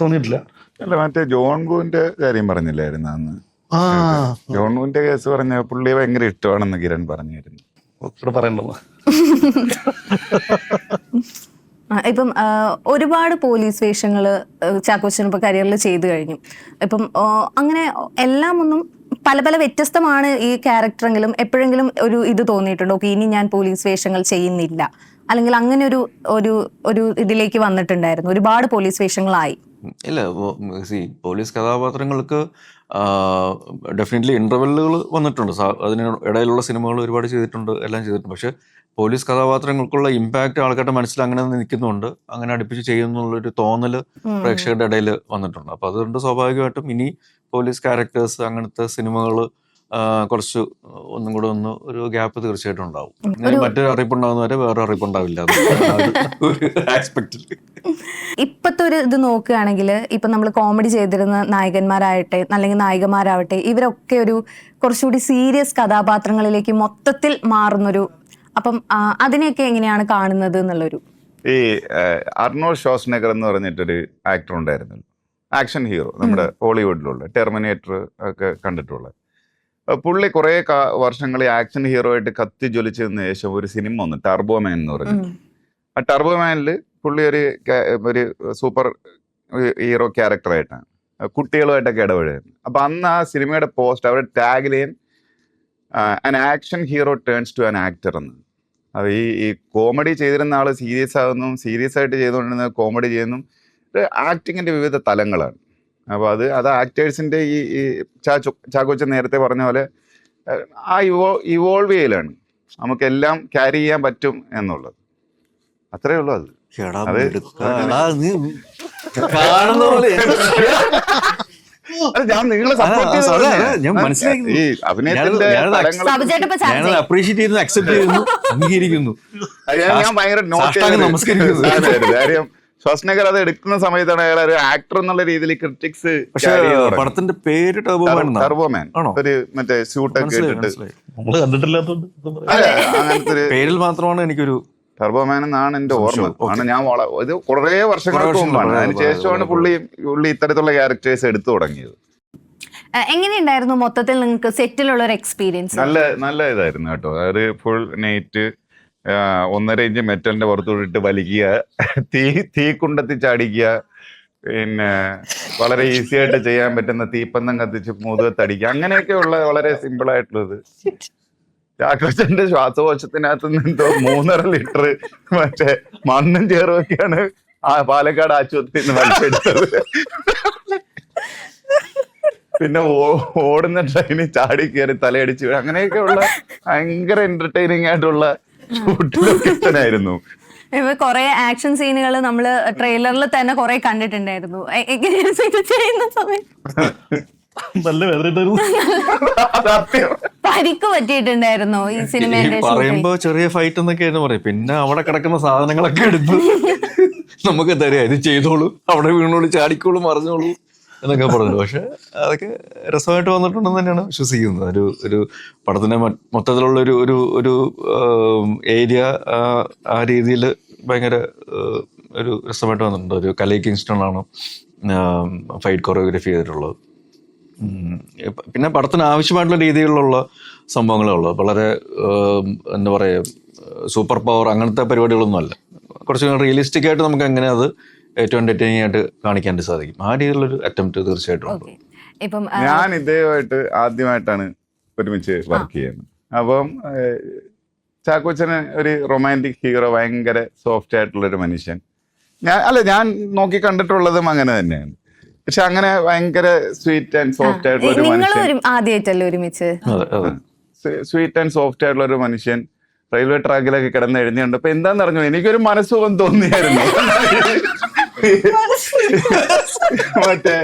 തോന്നിയിട്ടില്ല. അല്ല, മറ്റേ ജോൺ ഗൂന്റെ കാര്യം പറഞ്ഞില്ലായിരുന്നു അന്ന്? ജോൺ ഗൂന്റെ കേസ് പറഞ്ഞ പുള്ളിയെ ഭയങ്കര ഇഷ്ടമാണെന്ന് കിരൺ പറഞ്ഞായിരുന്നു. ഇവിടെ പറയണ്ടല്ലോ. ഇപ്പം ഒരുപാട് പോലീസ് വേഷങ്ങൾ ചാക്കോച്ചൻ ഇപ്പൊ കരിയറിൽ ചെയ്തു കഴിഞ്ഞു. ഇപ്പം അങ്ങനെ എല്ലാം ഒന്നും പല പല വ്യത്യസ്തമാണ് ഈ ക്യാരക്ടറെങ്കിലും എപ്പോഴെങ്കിലും ഒരു ഇത് തോന്നിയിട്ടുണ്ടോ, ഓക്കെ ഇനി ഞാൻ പോലീസ് വേഷങ്ങൾ ചെയ്യുന്നില്ല, അല്ലെങ്കിൽ അങ്ങനെ ഒരു ഇതിലേക്ക് വന്നിട്ടുണ്ടായിരുന്നു? ഒരുപാട് പോലീസ് വേഷങ്ങളായി. ഇല്ല, പോലീസ് കഥാപാത്രങ്ങൾക്ക് ഡെഫിനറ്റ്ലി ഇന്റർവെല്ലുകൾ വന്നിട്ടുണ്ട്. അതിന് ഇടയിലുള്ള സിനിമകൾ ഒരുപാട് ചെയ്തിട്ടുണ്ട്, എല്ലാം ചെയ്തിട്ടുണ്ട്. പക്ഷെ പോലീസ് കഥാപാത്രങ്ങൾക്കുള്ള ഇമ്പാക്റ്റ് ആൾക്കാരുടെ മനസ്സിൽ അങ്ങനെ നിൽക്കുന്നുണ്ട്, അങ്ങനെ അടുപ്പിച്ച് ചെയ്യുന്നുള്ളൊരു തോന്നൽ പ്രേക്ഷകരുടെ ഇടയിൽ വന്നിട്ടുണ്ട്. അപ്പൊ അതുകൊണ്ട് സ്വാഭാവികമായിട്ടും ഇനി പോലീസ് ക്യാരക്ടേഴ്സ് അങ്ങനത്തെ സിനിമകൾ കുറച്ച് ഒന്നും കൂടെ ഒരു ഗ്യാപ്പ് തീർച്ചയായിട്ടും ഉണ്ടാവും. മറ്റൊരു അറിയിപ്പുണ്ടാകുന്നവരെ വേറെ അറിയിപ്പുണ്ടാവില്ല ഒരു ആസ്പെക്റ്റിൽ. ഇപ്പത്തെ ഒരു ഇത് നോക്കുകയാണെങ്കിൽ ഇപ്പൊ നമ്മൾ കോമഡി ചെയ്തിരുന്ന നായകന്മാരാവട്ടെ അല്ലെങ്കിൽ നായികമാരാവട്ടെ, ഇവരൊക്കെ ഒരു കുറച്ചുകൂടി സീരിയസ് കഥാപാത്രങ്ങളിലേക്ക് മൊത്തത്തിൽ മാറുന്നൊരു, അപ്പം അതിനെയൊക്കെ എങ്ങനെയാണ് കാണുന്നത് എന്നുള്ളൊരു. ഈ അർണോൾഡ് ഷ്വാസ്നെഗർ എന്ന് പറഞ്ഞിട്ടൊരു ആക്ടർ ഉണ്ടായിരുന്നു, ആക്ഷൻ ഹീറോ, നമ്മുടെ ഹോളിവുഡിലുള്ള ടെർമിനേറ്റർ ഒക്കെ കണ്ടിട്ടുള്ള പുള്ളി. കുറെ വർഷങ്ങൾ ഈ ആക്ഷൻ ഹീറോ ആയിട്ട് കത്തി ജ്വലിച്ചതിന് ശേഷം ഒരു സിനിമ വന്നു, ടർബോമാൻ എന്ന് പറഞ്ഞു. ആ ടർബോമാനിൽ പുള്ളി ഒരു സൂപ്പർ ഹീറോ ക്യാരക്ടറായിട്ടാണ് കുട്ടികളുമായിട്ടൊക്കെ ഇടപെടുന്നത്. അപ്പൊ അന്ന് ആ സിനിമയുടെ പോസ്റ്റ് അവരുടെ tagline an action hero turns to an actor എന്ന്. അത് ഈ കോമഡി ചെയ്തിരുന്ന ആള് സീരിയസ് ആകുന്നു, സീരിയസ് ആയിട്ട് ചെയ്തുകൊണ്ടിരുന്ന കോമഡി ചെയ്യുന്നു. ആക്ടിങ്ങിന്റെ വിവിധ തലങ്ങളാണ്. അപ്പോൾ അത് ആക്ടേഴ്സിന്റെ ഈ ചാക്കോച്ചൻ നേരത്തെ പറഞ്ഞ പോലെ ആ ഇവോൾവ് ചെയ്യലാണ്, നമുക്കെല്ലാം ക്യാരി ചെയ്യാൻ പറ്റും എന്നുള്ളത്. അത്രേ ഉള്ളൂ. ഞാൻ നിങ്ങളെ ഈ അഭിനയത്തിന്റെ ഞാൻ ഭയങ്കര കാര്യം ഷ്വാസ്നെഗർ അത് എടുക്കുന്ന സമയത്താണ് അയാൾ ഒരു ആക്ടർ എന്നുള്ള രീതിയിൽ ക്രിറ്റിക്സ്. പടത്തിന്റെ പേര് ടർബോമാൻ, ഒരു മറ്റേ സ്യൂട്ടൊക്കെ ഇട്ടിട്ട് അങ്ങനത്തെ ഒരു പേരിൽ മാത്രമാണ് എനിക്കൊരു ടർബോമാൻ എന്നാണ് എന്റെ ഓർമ്മ. ആണ് ഞാൻ ഇത് കുറേ വർഷങ്ങൾക്ക് മുമ്പാണ്, അതിനുശേഷമാണ് പുള്ളി ഇത്തരത്തിലുള്ള ക്യാരക്ടേഴ്സ് എടുത്തു തുടങ്ങിയത്. എങ്ങനെയുണ്ടായിരുന്നു മൊത്തത്തിൽ നിങ്ങൾക്ക് സെറ്റിലുള്ള ഒരു എക്സ്പീരിയൻസ്? നല്ല ഇതായിരുന്നു കേട്ടോ. അതായത് ഫുൾ നൈറ്റ് 1.5 ഇഞ്ച് മെറ്റലിന്റെ പുറത്തോട്ട് വലിക്കുക, തീക്കുണ്ടത്തി ചാടിക്കുക, പിന്നെ വളരെ ഈസി ആയിട്ട് ചെയ്യാൻ പറ്റുന്ന തീപ്പന്തം കത്തിച്ച് മുതുകത്തടിക്കുക, അങ്ങനെയൊക്കെയുള്ള വളരെ സിമ്പിൾ ആയിട്ടുള്ളത്. ചാക്കോച്ചന്റെ ശ്വാസകോശത്തിനകത്ത് നിന്നോ 3.5 ലിറ്റർ മറ്റേ മണ്ണും ചേറുമൊക്കെയാണ് ആ പാലക്കാട് ആശുപത്രിയിൽ നിന്ന് വലിച്ചെടുത്തത്. പിന്നെ ഓടുന്ന ട്രെയിനിൽ ചാടി കയറി തലയടിച്ച് വീഴും, അങ്ങനെയൊക്കെയുള്ള ഭയങ്കര എന്റർടൈനിങ് ആയിട്ടുള്ള ഷൂട്ടിലൊക്കെയായിരുന്നു. കൊറേ ആക്ഷൻ സീനുകൾ നമ്മള് ട്രെയിലറിൽ തന്നെ കൊറേ കണ്ടിട്ടുണ്ടായിരുന്നു. ചെയ്യുന്ന സമയത്ത് നല്ല പരിക്ക് പറ്റിയിട്ടുണ്ടായിരുന്നു ഈ സിനിമയുടെ. പറയുമ്പോ ചെറിയ ഫൈറ്റ് എന്നൊക്കെയായിരുന്നു പറയും, പിന്നെ അവിടെ കിടക്കുന്ന സാധനങ്ങളൊക്കെ എടുത്ത് നമുക്ക് തരാം, ഇത് ചെയ്തോളൂ, അവിടെ വീണോളൂ, ചാടിക്കോളൂ, മറിഞ്ഞോളൂ എന്നൊക്കെ പറഞ്ഞു. പക്ഷെ അതൊക്കെ രസമായിട്ട് വന്നിട്ടുണ്ടെന്ന് തന്നെയാണ് വിശ്വസിക്കുന്നത്. ഒരു പടത്തിന്റെ മൊത്തത്തിലുള്ള ഒരു ഏരിയ ആ രീതിയിൽ ഭയങ്കര ഒരു രസമായിട്ട് വന്നിട്ടുണ്ട്. ഒരു കലൈ കിങ്സ്റ്റൺ ആണ് ഫൈറ്റ് കൊറിയോഗ്രഫി ചെയ്തിട്ടുള്ളത്. പിന്നെ പടത്തിന് ആവശ്യമായിട്ടുള്ള രീതിയിലുള്ള സംഭവങ്ങളുള്ളത്, വളരെ എന്താ പറയുക സൂപ്പർ പവർ അങ്ങനത്തെ പരിപാടികളൊന്നും അല്ല. കുറച്ച് റിയലിസ്റ്റിക് ആയിട്ട് നമുക്ക് എങ്ങനെ അത് ഏറ്റവും എന്റർടൈനിങ് ആയിട്ട് കാണിക്കാൻ സാധിക്കും, ആ രീതിയിലുള്ളൊരു അറ്റംപ്റ്റ് തീർച്ചയായിട്ടും ഉണ്ട്. ഞാൻ ഇദ്ദേഹമായിട്ട് ആദ്യമായിട്ടാണ് ഒരുമിച്ച് വർക്ക് ചെയ്യുന്നത്. അപ്പം ചാക്കോച്ചന് ഒരു റൊമാൻറ്റിക് ഹീറോ, ഭയങ്കര സോഫ്റ്റ് ആയിട്ടുള്ളൊരു മനുഷ്യൻ. ഞാൻ നോക്കി കണ്ടിട്ടുള്ളതും അങ്ങനെ തന്നെയാണ്. പക്ഷെ അങ്ങനെ ഭയങ്കര സ്വീറ്റ് ആൻഡ് സോഫ്റ്റ് ആയിട്ടുള്ള ഒരു മനുഷ്യൻ, ആദ്യമായിട്ടല്ലേ ഒരുമിച്ച് സ്വീറ്റ് ആൻഡ് സോഫ്റ്റ് ആയിട്ടുള്ള ഒരു മനുഷ്യൻ റെയിൽവേ ട്രാക്കിലൊക്കെ കിടന്ന് എഴുതിയുണ്ട്. അപ്പൊ എന്താന്ന് പറഞ്ഞു, എനിക്കൊരു മനസ്സുഖം തോന്നിയായിരുന്നു. മറ്റേ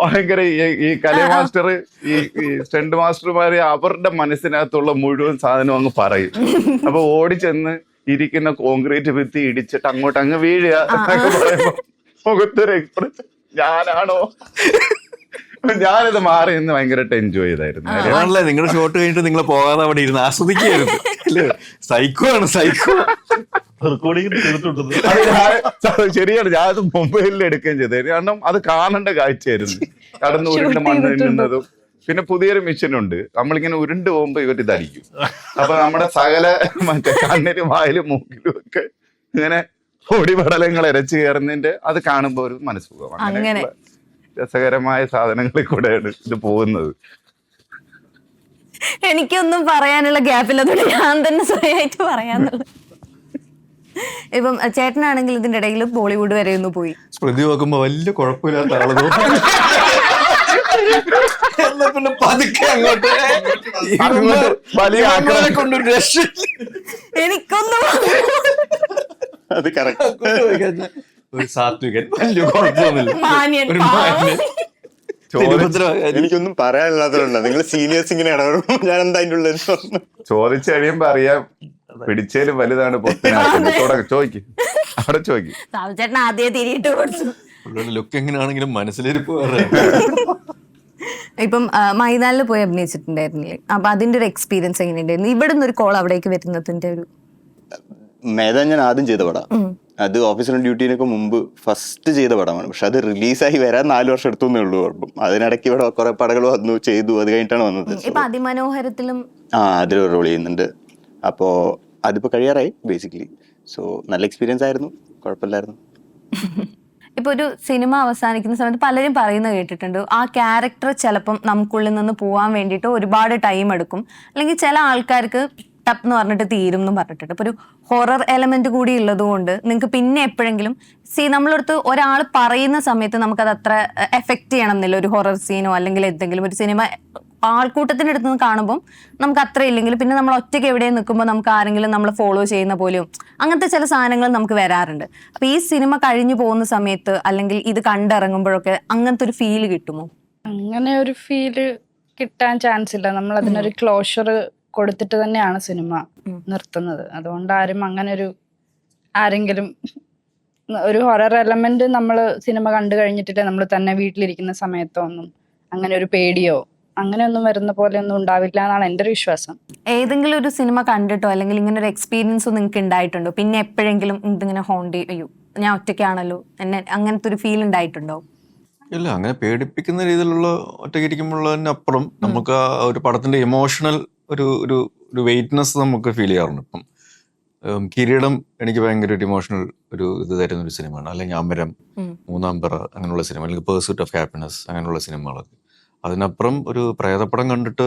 ഭയങ്കര ഈ കല മാസ്റ്റർ, ഈ സ്റ്റണ്ട് മാസ്റ്റർമാര് അവരുടെ മനസ്സിനകത്തുള്ള മുഴുവൻ സാധനവും അങ്ങ് പറയും. അപ്പൊ ഓടിച്ചെന്ന് ഇരിക്കുന്ന കോൺക്രീറ്റ് ഭിത്തി ഇടിച്ചിട്ട് അങ്ങ് വീഴുക എന്നൊക്കെ പറയുമ്പോ മുഖത്തൊരു എക്സ്പ്രഷൻ, ഞാനാണോ ഞാനിത് മാറി നിന്ന് ഭയങ്കരമായിട്ട് എൻജോയ് ചെയ്തായിരുന്നു. അതാണല്ലേ നിങ്ങളുടെ ഷോട്ട് കഴിഞ്ഞിട്ട് നിങ്ങൾ പോകാതെ അവിടെ ഇരുന്ന് ആസ്വദിക്കുകയായിരുന്നു അല്ലേ? സൈക്കോ ആണ് സൈക്കോ. റെക്കോർഡിംഗ് ചെയ്തിട്ടുണ്ട്. ശരിയാണ്, ഞാനത് മൊബൈലിൽ എടുക്കുകയും ചെയ്തത്. കാരണം അത് കാണേണ്ട കാഴ്ചയായിരുന്നു. കടന്ന് ഉരുണ്ട് മണ്ണ് തിന്നുന്നതും. പിന്നെ പുതിയൊരു മിഷനുണ്ട്, നമ്മളിങ്ങനെ ഉരുണ്ട് പോകുമ്പോ ഇവർ ഇതടിക്കും. അപ്പൊ നമ്മുടെ സകല മറ്റേ കണ്ണിലും വായിലും മൂക്കിലും ഒക്കെ ഇങ്ങനെ പൊടിപടലങ്ങൾ ഇരച്ചു കയറുന്നതിന്റെ അത് കാണുമ്പോ ഒരു മനസ്സുഖം. അങ്ങനെയുള്ള രസകരമായ സാധനങ്ങളിൽ കൂടെയാണ് ഇത് പോകുന്നത്. എനിക്കൊന്നും പറയാനുള്ള ഗ്യാപ്പില്ലാത്തതുകൊണ്ട് ഞാൻ തന്നെ സ്വയമായിട്ട് പറയാന്നുള്ളത്. ഇപ്പം ചേട്ടനാണെങ്കിൽ ഇതിന്റെ ഇടയിൽ ബോളിവുഡ് വരെ ഒന്ന് പോയി. സ്മൃതി നോക്കുമ്പോ വലിയ കുഴപ്പമില്ലാത്ത ആള് തോന്നുന്നു. എന്നാ പിന്നെ പതുക്കെ അങ്ങോട്ട് വലിയ ഇവന്മാരെ കൊണ്ടൊരു രക്ഷ. എനിക്കൊന്നും അത് കറക്റ്റ്. ഒരു സാത്വികൻ, വലിയ കുഴപ്പമൊന്നുമില്ല, മാന്യൻ, ഒരു പാവം. മാന്യൻ. എനിക്കൊന്നും പറയാനില്ലാത്തതുകൊണ്ട് നിങ്ങൾ സീനിയേഴ്സ് ഇങ്ങനെ ഇടപെടും, ഞാൻ എന്താ അതിൻ്റെ ഉള്ളിൽ ചോദിച്ചു കഴിയുമ്പോ അറിയാം പിടിച്ചേലും വലുതാണ് പൊത്തിനകത്ത്. ചോദിക്കും, അവിടെ ചോദിക്കും. ചേട്ടൻ ആദ്യം തിരിയിട്ട് കൊടുത്തു. ലുക്ക് എങ്ങനെയാണെങ്കിലും മനസ്സിലിരിപ്പ് വേറെ. ഇപ്പം മൈതാനിൽ പോയി അഭിനയിച്ചിട്ടുണ്ടായിരുന്നില്ലേ, അപ്പൊ അതിന്റെ ഒരു എക്സ്പീരിയൻസ് എങ്ങനെയുണ്ടായിരുന്നു? ഇവിടെ നിന്ന് ഒരു കോൾ അവിടേക്ക് വരുന്നതിന്റെ ഒരു മേധാൻ ഞാൻ ആദ്യം ചെയ്ത പടം. അത് ഓഫീസർ ഡ്യൂട്ടിനൊക്കെ മുമ്പ് ഫസ്റ്റ് ചെയ്ത പടമാണ്. പക്ഷെ അത് റിലീസായി വരാൻ 4 വർഷം എടുത്തേ ഉള്ളൂ. കുഴപ്പം അതിനിടയ്ക്ക് ഇവിടെ കുറെ പടങ്ങൾ വന്നു, ചെയ്തു, അത് കഴിഞ്ഞിട്ടാണ് വന്നത്. ഇപ്പൊ അതിമനോഹരത്തിലും അതിലൊരു റോൾ ചെയ്യുന്നുണ്ട്. അപ്പോൾ അതിപ്പോൾ കഴിയാറായി ബേസിക്കലി. സോ നല്ല എക്സ്പീരിയൻസ് ആയിരുന്നു, കുഴപ്പമില്ലായിരുന്നു. ഇപ്പൊ ഒരു സിനിമ അവസാനിക്കുന്ന സമയത്ത് പലരും പറയുന്നത് കേട്ടിട്ടുണ്ട്, ആ ക്യാരക്ടർ ചിലപ്പം നമുക്കുള്ളിൽ നിന്ന് പോകാൻ വേണ്ടിയിട്ട് ഒരുപാട് ടൈം എടുക്കും, അല്ലെങ്കിൽ ചില ആൾക്കാർക്ക് ടപ്പ് എന്ന് പറഞ്ഞിട്ട് തീരും എന്നും പറഞ്ഞിട്ടുണ്ട്. ഇപ്പൊ ഒരു ഹൊറർ എലമെന്റ് കൂടി ഉള്ളത് കൊണ്ട് നിങ്ങൾക്ക് പിന്നെ എപ്പോഴെങ്കിലും നമ്മളടുത്ത് ഒരാൾ പറയുന്ന സമയത്ത് നമുക്കത് അത്ര എഫക്ട് ചെയ്യണം എന്നില്ല. ഒരു ഹൊറർ സീനോ അല്ലെങ്കിൽ എന്തെങ്കിലും ഒരു സിനിമ ആൾക്കൂട്ടത്തിൻ്റെ അടുത്ത് നിന്ന് കാണുമ്പോൾ നമുക്ക് അത്ര ഇല്ലെങ്കിൽ പിന്നെ നമ്മൾ ഒറ്റയ്ക്ക് എവിടെ നിൽക്കുമ്പോൾ നമുക്ക് ആരെങ്കിലും നമ്മൾ ഫോളോ ചെയ്യുന്ന പോലെയും അങ്ങനത്തെ ചില സാധനങ്ങൾ നമുക്ക് വരാറുണ്ട്. അപ്പൊ ഈ സിനിമ കഴിഞ്ഞു പോകുന്ന സമയത്ത് അല്ലെങ്കിൽ ഇത് കണ്ടിറങ്ങുമ്പോഴൊക്കെ അങ്ങനത്തെ ഒരു ഫീല് കിട്ടുമോ? അങ്ങനെ ഒരു ഫീല് കിട്ടാൻ ചാൻസ് ഇല്ല. നമ്മൾ അതിനൊരു ക്ലോഷർ കൊടുത്തിട്ട് തന്നെയാണ് സിനിമ നിർത്തുന്നത്. അതുകൊണ്ട് ആരെങ്കിലും ഒരു ഹൊറർ എലമെന്റ് നമ്മൾ സിനിമ കണ്ടു കഴിഞ്ഞിട്ട് നമ്മൾ തന്നെ വീട്ടിലിരിക്കുന്ന സമയത്തോ ഒന്നും അങ്ങനെ ഒരു പേടിയോ അങ്ങനെയൊന്നും വരുന്ന പോലെ ഒന്നും ഉണ്ടാവില്ല എന്നാണ് എൻ്റെ ഒരു വിശ്വാസം. ഏതെങ്കിലും ഒരു സിനിമ കണ്ടിട്ടോ അല്ലെങ്കിൽ ഇങ്ങനെ ഒരു എക്സ്പീരിയൻസോ നിങ്ങൾക്ക് ഉണ്ടായിട്ടുണ്ടോ? പിന്നെ എപ്പോഴെങ്കിലും ഇതിങ്ങനെ ഹോണ്ട് ചെയ്യോ, ഞാൻ ഒറ്റയ്ക്കാണല്ലോ എന്നെ അങ്ങനത്തെ ഒരു ഫീൽ ഉണ്ടായിട്ടുണ്ടോ? ഇല്ല, അങ്ങനെ പേടിപ്പിക്കുന്ന രീതിയിലുള്ള ഒറ്റയ്ക്കിരിക്കുമ്പോഴതിനപ്പുറം നമുക്ക് ആ ഒരു പടത്തിന്റെ ഇമോഷണൽ ഒരു വെയിറ്റ്നെസ് നമുക്ക് ഫീൽ ചെയ്യാറുണ്ട്. ഇപ്പം കിരീടം എനിക്ക് ഭയങ്കര ഒരു ഇമോഷണൽ ഒരു ഇത് തരുന്ന ഒരു സിനിമയാണ്. അല്ലെങ്കിൽ അമരം, മൂന്നാം പിറ അങ്ങനെയുള്ള സിനിമ, അല്ലെങ്കിൽ പേഴ്സ്യൂട്ട് ഓഫ് ഹാപ്പിനെസ് അങ്ങനെയുള്ള സിനിമകളൊക്കെ. അതിനപ്പുറം ഒരു പ്രേതപ്പടം കണ്ടിട്ട്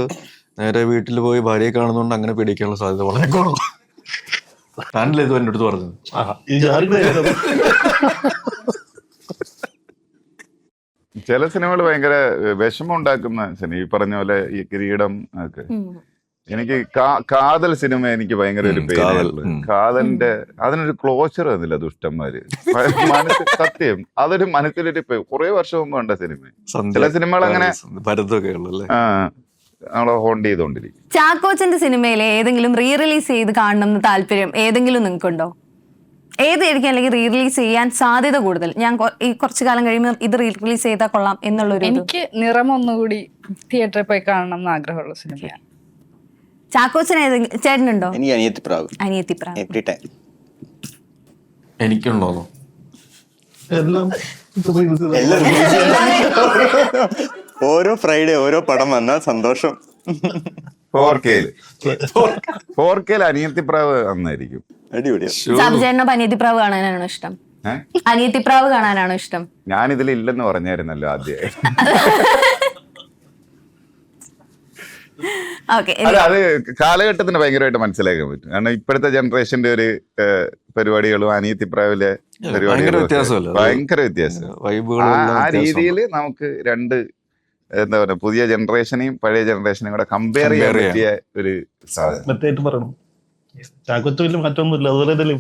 നേരെ വീട്ടിൽ പോയി ഭാര്യയെ കാണുന്നതുകൊണ്ട് അങ്ങനെ പേടിക്കാനുള്ള സാധ്യത വളരെ കുറവാണ്. താനല്ലേ ഇത് എൻ്റെ അടുത്ത് പറഞ്ഞത്? ചില സിനിമകൾ ഭയങ്കര വിഷമം ഉണ്ടാക്കുന്ന സിനിമ, ഈ പറഞ്ഞ പോലെ ഈ കിരീടം ഒക്കെ. എനിക്ക് കാതൽ സിനിമ എനിക്ക് ഭയങ്കര ഒരു പേരാണ്. കാതലിന്റെ അതിനൊരു ക്ലോഷർ വന്നില്ല ദുഷ്ടന്മാര്. സത്യം, അതൊരു മനസ്സിലൊരു കുറെ വർഷം മുമ്പ് കണ്ട സിനിമ. ചില സിനിമകൾ അങ്ങനെ നമ്മളെ ഹോണ്ട് ചെയ്തോണ്ടിരിക്കും. ചാക്കോച്ചന്റെ സിനിമയിലെ ഏതെങ്കിലും റീ റിലീസ് ചെയ്ത് കാണണമെന്ന് താല്പര്യം ഏതെങ്കിലും നിങ്ങൾക്കുണ്ടോ? ഏതായിരിക്കും അല്ലെങ്കിൽ റീ റിലീസ് ചെയ്യാൻ സാധ്യത കൂടുതൽ? ഞാൻ ഈ കുറച്ചു കാലം കഴിയുമ്പോൾ ഇത് റീ റിലീസ് ചെയ്താൽ കൊള്ളാം എന്നുള്ളൊരു. എനിക്ക് നിറം ഒന്നുകൂടി തിയേറ്ററിൽ പോയി കാണണം എന്ന് ആഗ്രഹമുള്ള സിനിമയാണ്. ചാക്കോച്ചന് ചേട്ടനുണ്ടോ? എനിക്ക് അനിയത്തിപ്രാവ്. Aniyathipravu every time. എനിക്കുണ്ടോന്നോ? ഓരോ ഫ്രൈഡേ ഓരോ പടം വന്നാൽ സന്തോഷം. 4K അനിയത്തിപ്രാവ് നന്നായിരിക്കും. അടിപൊളിയാ. സാബുചേട്ടനോ അനിയത്തിപ്രാവ് കാണാനാണോ ഇഷ്ടം? അനിയത്തിപ്രാവ് കാണാനാണോ ഇഷ്ടം? ഞാനിതിൽ ഇല്ലെന്ന് പറഞ്ഞായിരുന്നല്ലോ ആദ്യം. അല്ല, അത് കാലഘട്ടത്തിന് ഭയങ്കരമായിട്ട് മനസ്സിലാക്കാൻ പറ്റും. കാരണം ഇപ്പോഴത്തെ ജനറേഷന്റെ ഒരു പരിപാടികളും അനിയത്തിപ്രാവിലെ പരിപാടികളും ഭയങ്കര വ്യത്യാസം. ആ രീതിയിൽ നമുക്ക് രണ്ട് എന്താ പറയാ, പുതിയ ജനറേഷനെയും പഴയ ജനറേഷനെയും കൂടെ കമ്പയർ ചെയ്യാൻ പറ്റിയ ഒരു മറ്റേറ്റ് പറയണം. ചാക്കോച്ച് വലിയ മാറ്റമൊന്നുമില്ല, അതുപോലെ തന്നെ.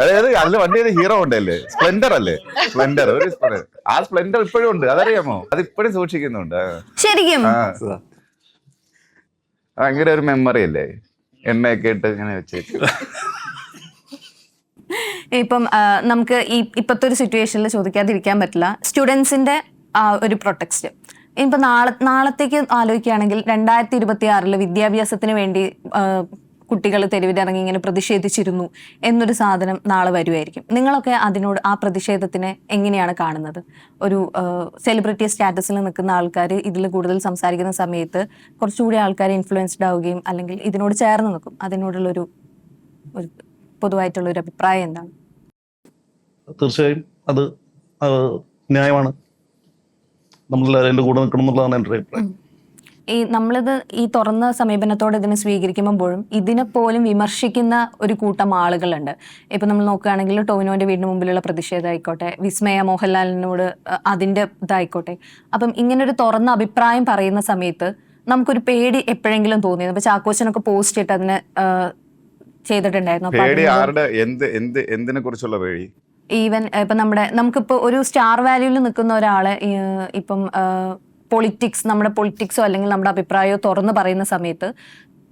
അതായത് അതിൽ വണ്ടി ഹീറോ ഉണ്ടല്ലേ, സ്പ്ലെൻഡർ അല്ലേ, സ്പ്ലെൻഡർ. ആ സ്പ്ലെൻഡർ ഇപ്പോഴും ഉണ്ട്, അതറിയാമോ? അത് ഇപ്പോഴും സൂക്ഷിക്കുന്നുണ്ട്. ശരിക്കും ഭയങ്കര ഒരു മെമ്മറി അല്ലേ, എണ്ണയൊക്കെ ഇട്ട് ഇങ്ങനെ വെച്ചേക്കും. ഇപ്പം നമുക്ക് ഇപ്പോഴത്തെ ഒരു സിറ്റുവേഷനിൽ ചോദിക്കാതിരിക്കാൻ പറ്റില്ല. സ്റ്റുഡൻസിന്റെ ഒരു പ്രൊട്ടക്സ്റ്റ് ഇപ്പം നാളത്തേക്ക് ആലോചിക്കുകയാണെങ്കിൽ 2026 വിദ്യാഭ്യാസത്തിന് വേണ്ടി കുട്ടികൾ തെരുവിലിറങ്ങി ഇങ്ങനെ പ്രതിഷേധിച്ചിരുന്നു എന്നൊരു സാധനം നാളെ വരുമായിരിക്കും. നിങ്ങളൊക്കെ ആ പ്രതിഷേധത്തിനെ എങ്ങനെയാണ് കാണുന്നത്? ഒരു സെലിബ്രിറ്റി സ്റ്റാറ്റസിൽ നിൽക്കുന്ന ആൾക്കാർ ഇതിൽ കൂടുതൽ സംസാരിക്കുന്ന സമയത്ത് കുറച്ചുകൂടി ആൾക്കാർ ഇൻഫ്ലുവൻസ്ഡ് ആവുകയും അല്ലെങ്കിൽ ഇതിനോട് ചേർന്ന് നിൽക്കും. അതിനോടുള്ളൊരു പൊതുവായിട്ടുള്ളൊരു അഭിപ്രായം എന്താണ്? തീർച്ചയായും അത് ന്യായമാണ്. നമ്മളെല്ലാവരും എൻ്റെ കൂടെ നിൽക്കണം എന്നുള്ളതാണ് എൻ്റെ അഭിപ്രായം. നമ്മളിത് ഈ തുറന്ന സമീപനത്തോടെ ഇതിനെ സ്വീകരിക്കുമ്പോഴും ഇതിനെ പോലും വിമർശിക്കുന്ന ഒരു കൂട്ടം ആളുകളുണ്ട്. ഇപ്പം നമ്മൾ നോക്കുകയാണെങ്കിൽ ടോവിനോന്റെ വീടിന് മുമ്പിലുള്ള പ്രതിഷേധം ആയിക്കോട്ടെ, വിസ്മയ മോഹൻലാലിനോട് അതിൻ്റെ ഇതായിക്കോട്ടെ. അപ്പം ഇങ്ങനൊരു തുറന്ന അഭിപ്രായം പറയുന്ന സമയത്ത് നമുക്കൊരു പേടി എപ്പോഴെങ്കിലും തോന്നിയത്? ഇപ്പം ചാക്കോച്ചനൊക്കെ പോസ്റ്റ് ഇട്ട് അതിനെ ചെയ്തിട്ടുണ്ടായിരുന്നു. എന്തിനെ കുറിച്ചുള്ള പേടി? ഈവൻ ഇപ്പം നമുക്കിപ്പോൾ ഒരു സ്റ്റാർ വാല്യൂവിൽ നിൽക്കുന്ന ഒരാളെ ഇപ്പം നമ്മുടെ പൊളിറ്റിക്സോ അല്ലെങ്കിൽ നമ്മുടെ അഭിപ്രായമോ തുറന്ന് പറയുന്ന സമയത്ത്